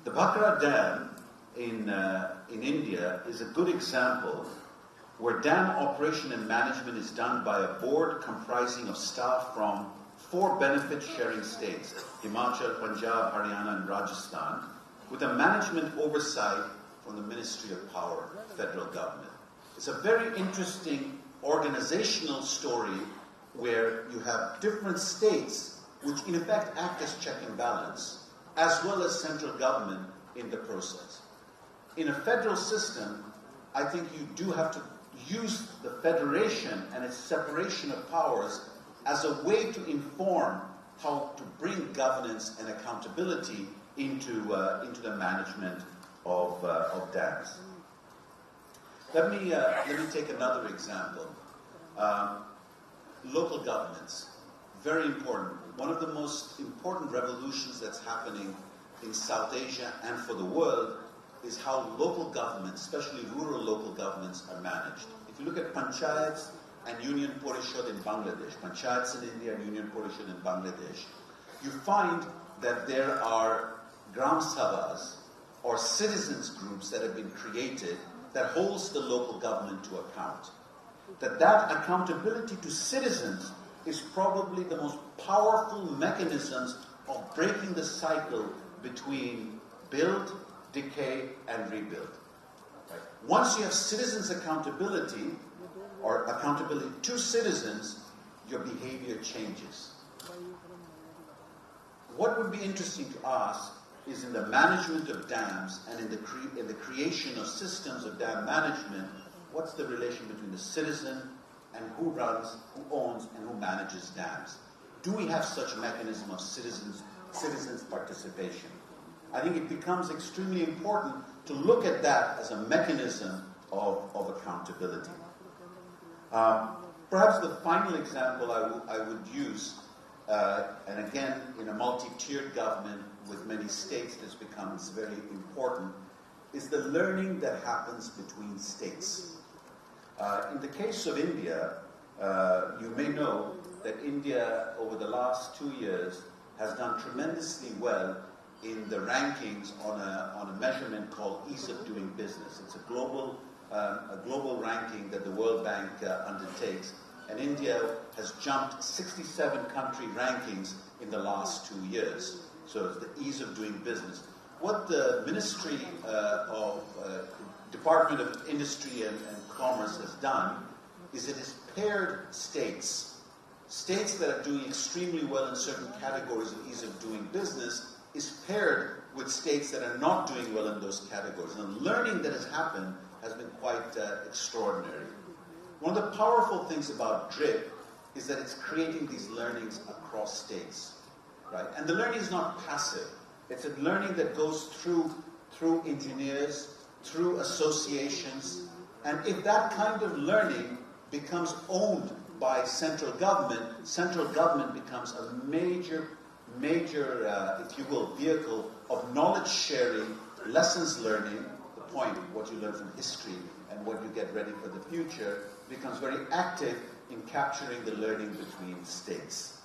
The Bhakra Dam in India is a good example where dam operation and management is done by a board comprising of staff from 4 benefit-sharing states, Himachal, Punjab, Haryana, and Rajasthan, with a management oversight from the Ministry of Power, federal government. It's a very interesting organizational story where you have different states which in effect act as check and balance, as well as central government in the process. In a federal system, I think you do have to use the federation and its separation of powers as a way to inform how to bring governance and accountability into the management of dams. Let me take another example. Local governments, very important. One of the most important revolutions that's happening in South Asia and for the world is how local governments, especially rural local governments, are managed. If you look at panchayats and union porishad in Bangladesh, panchayats in India and union porishad in Bangladesh, you find that there are gram sabhas or citizens groups that have been created that holds the local government to account. That accountability to citizens is probably the most powerful mechanisms of breaking the cycle between build, decay, and rebuild. Right? Once you have citizens' accountability, or accountability to citizens, your behavior changes. What would be interesting to us is in the management of dams and in the creation of systems of dam management, what's the relation between the citizen and who runs, who owns, and who manages dams? Do we have such a mechanism of citizens' participation? I think it becomes extremely important to look at that as a mechanism of accountability. Perhaps the final example I would use, and again in a multi-tiered government with many states this becomes very important, is the learning that happens between states. In the case of India, you may know that India over the last 2 years has done tremendously well in the rankings on a measurement called ease of doing business. It's a global ranking that the World Bank undertakes, and India has jumped 67 country rankings in the last 2 years. So it's the ease of doing business. What the Ministry of Department of Industry and Commerce has done is it has paired states that are doing extremely well in certain categories of ease of doing business is paired with states that are not doing well in those categories. And the learning that has happened has been quite extraordinary. One of the powerful things about DRIP is that it's creating these learnings across states, right? And the learning is not passive. It's a learning that goes through engineers, through associations, and if that kind of learning becomes owned by central government becomes a major, if you will, vehicle of knowledge sharing, lessons learning, the point, what you learn from history and what you get ready for the future, becomes very active in capturing the learning between states.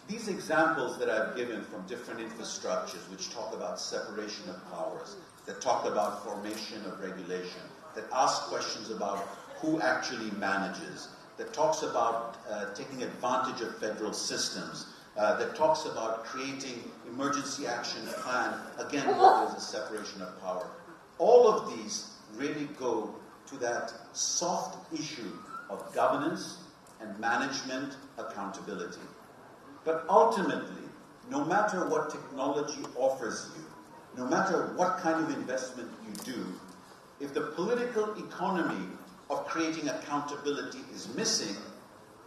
These examples that I've given from different infrastructures which talk about separation of powers, that talk about formation of regulation, that ask questions about who actually manages, that talks about taking advantage of federal systems, that talks about creating emergency action plan, again, where there's a separation of power. All of these really go to that soft issue of governance and management accountability. But ultimately, no matter what technology offers you, no matter what kind of investment you do, if the political economy of creating accountability is missing,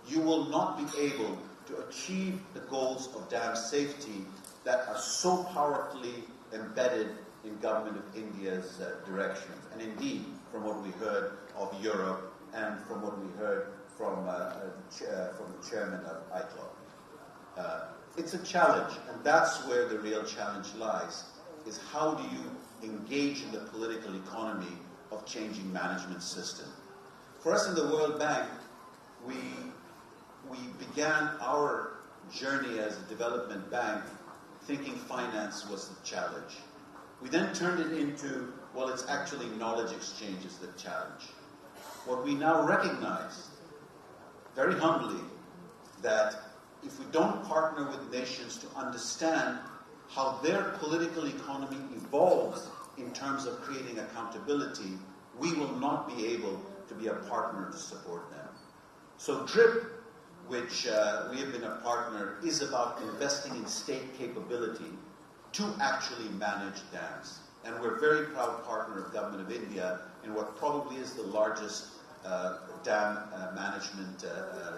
you will not be able to achieve the goals of dam safety that are so powerfully embedded in Government of India's directions. And indeed, from what we heard of Europe and from what we heard from the chairman of ICLOC. It's a challenge, and that's where the real challenge lies, is how do you engage in the political economy of changing management system. for us in the World Bank, we began our journey as a development bank thinking finance was the challenge. We then turned it into, well, it's actually knowledge exchange is the challenge. What we now recognize, very humbly, that if we don't partner with nations to understand how their political economy evolves in terms of creating accountability, we will not be able to be a partner to support them. So DRIP, which we have been a partner, is about investing in state capability to actually manage dams. And we're a very proud partner of Government of India in what probably is the largest dam management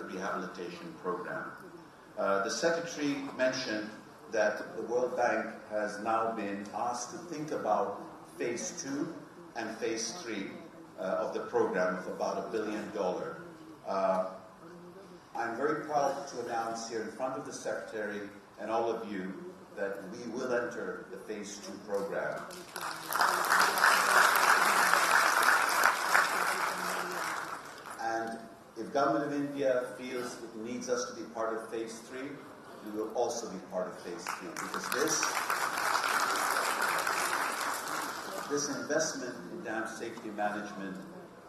rehabilitation program. The Secretary mentioned that the World Bank has now been asked to think about Phase 2 and Phase 3 of the program of about $1 billion. I'm very proud to announce here in front of the Secretary and all of you that we will enter the Phase 2 program. And if Government of India feels it needs us to be part of Phase 3, we will also be part of Phase 3, because this investment in dam safety management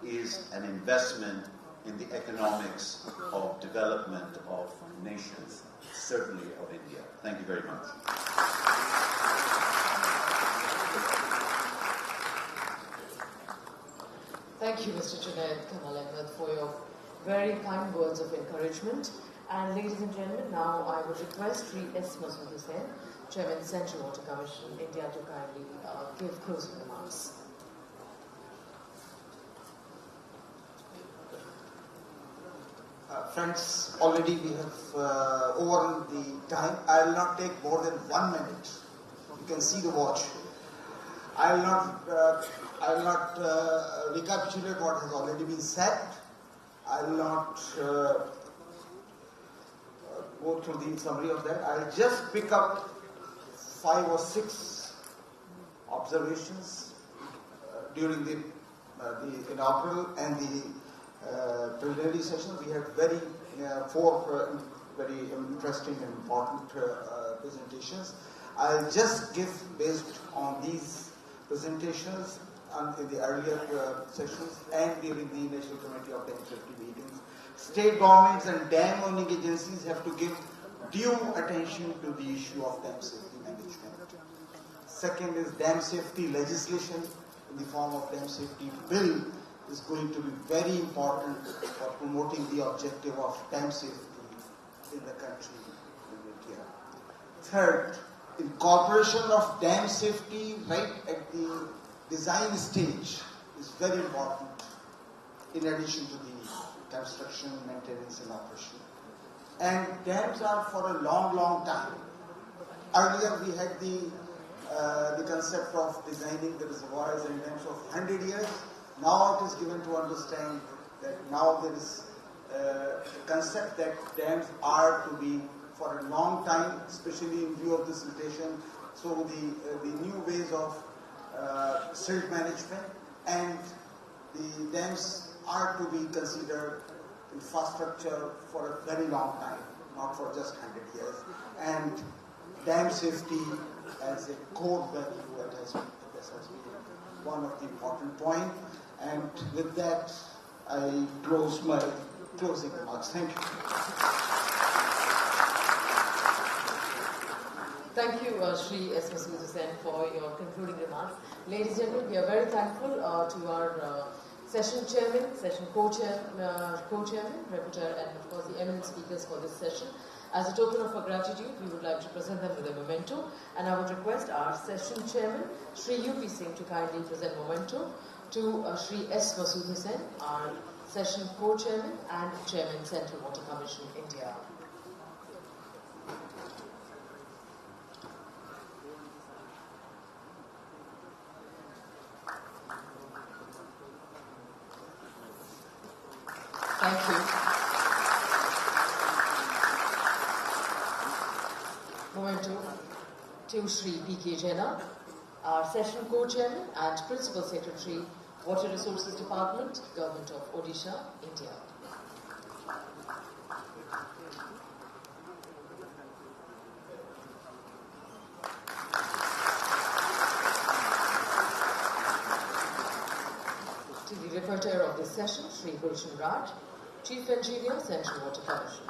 is an investment in the economics of development of nations, certainly of India. Thank you very much. Thank you, Mr. Junaid Kamal Ahmed, for your very kind words of encouragement. And ladies and gentlemen, now I would request Sri S. Masood Hussain, Chairman, Central Water Commission, India, to kindly give closing remarks. Friends, already we have overrun the time. I will not take more than 1 minute. You can see the watch. I will not recapitulate what has already been said. I will not go through the summary of that. I will just pick up 5 or 6 observations during the inaugural and the plenary session. We had 4 very interesting and important presentations. I'll just give, based on these presentations in the earlier sessions and during the National Committee of Dam Safety meetings, state governments and dam owning agencies have to give due attention to the issue of dam safety management. Second is dam safety legislation in the form of dam safety bill is going to be very important for promoting the objective of dam safety in the country, in India. Third, incorporation of dam safety right at the design stage is very important in addition to the construction, maintenance and operation. And dams are for a long, long time. Earlier we had the concept of designing the reservoirs and dams of 100 years. Now it is given to understand that now there is a concept that dams are to be for a long time, especially in view of the siltation. So the new ways of silt management and the dams are to be considered infrastructure for a very long time, not for just 100 years. And dam safety as a core value, this has been one of the important points. And with that, I close my closing remarks. Thank you. Thank you, Sri S. Masood Hussain, for your concluding remarks. Ladies and gentlemen, we are very thankful to our session chairman, session co-chairman, rapporteur, and of course the eminent speakers for this session. As a token of our gratitude, we would like to present them with a memento, and I would request our session chairman, Sri U.P. Singh, to kindly present memento to Sri S. Masood Hussain, our session co-chairman and chairman, Central Water Commission, India. Thank you. Memento to Sri P.K. Jaina, our session co-chairman and principal secretary Water Resources Department, Government of Odisha, India. To the repertoire of this session, Sri Gulshan Raj, Chief Engineer, Central Water Commission.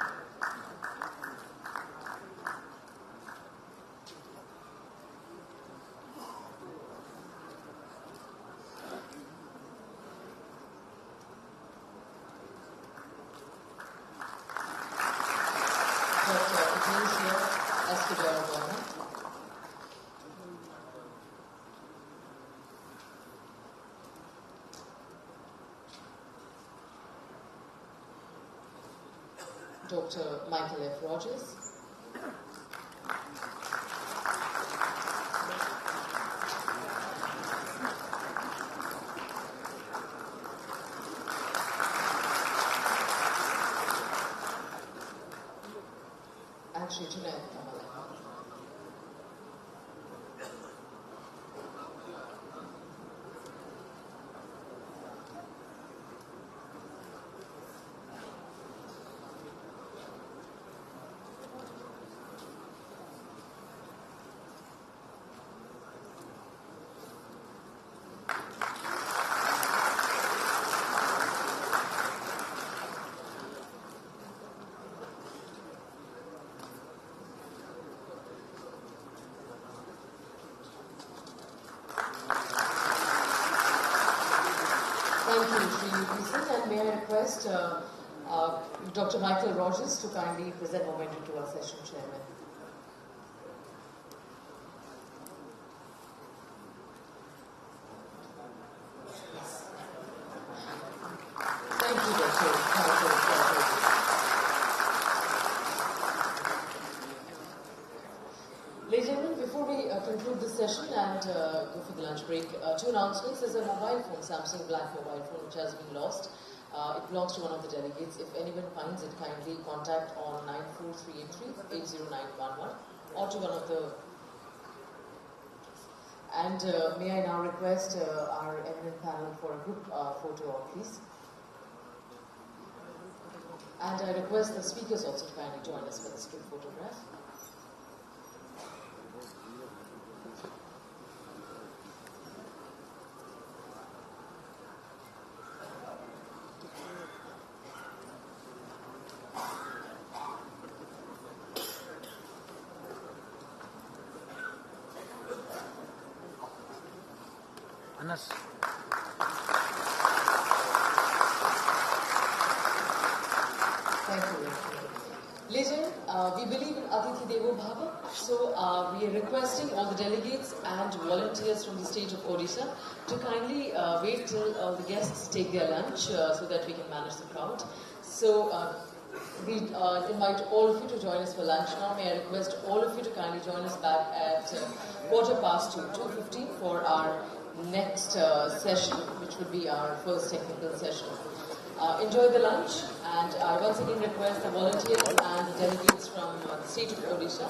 Dr. Michael F. Rogers. And Shri Junaid Kamal. Thank you, Sri President, and may I request Dr. Michael Rogers to kindly present momentum to our session chairman. Thank you, Dr. Michael Rogers. Ladies and gentlemen, before we conclude this session and go for the lunch break, two announcements. There's a mobile phone, Samsung Black mobile phone, which has been lost. It belongs to one of the delegates. If anyone finds it, kindly contact on 94383-80911 or to one of the... And may I now request our eminent panel for a group photo, please. And I request the speakers also to kindly join us for this group photograph. Anas. Thank you. Legend, we believe in Atithi Devo Bhava, so we are requesting all the delegates and volunteers from the state of Odisha to kindly wait till all the guests take their lunch so that we can manage the crowd. So we invite all of you to join us for lunch now. May I request all of you to kindly join us back at 2:15 for our next session, which would be our first technical session. Enjoy the lunch, and I once again request the volunteers and the delegates from the state of Odisha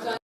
to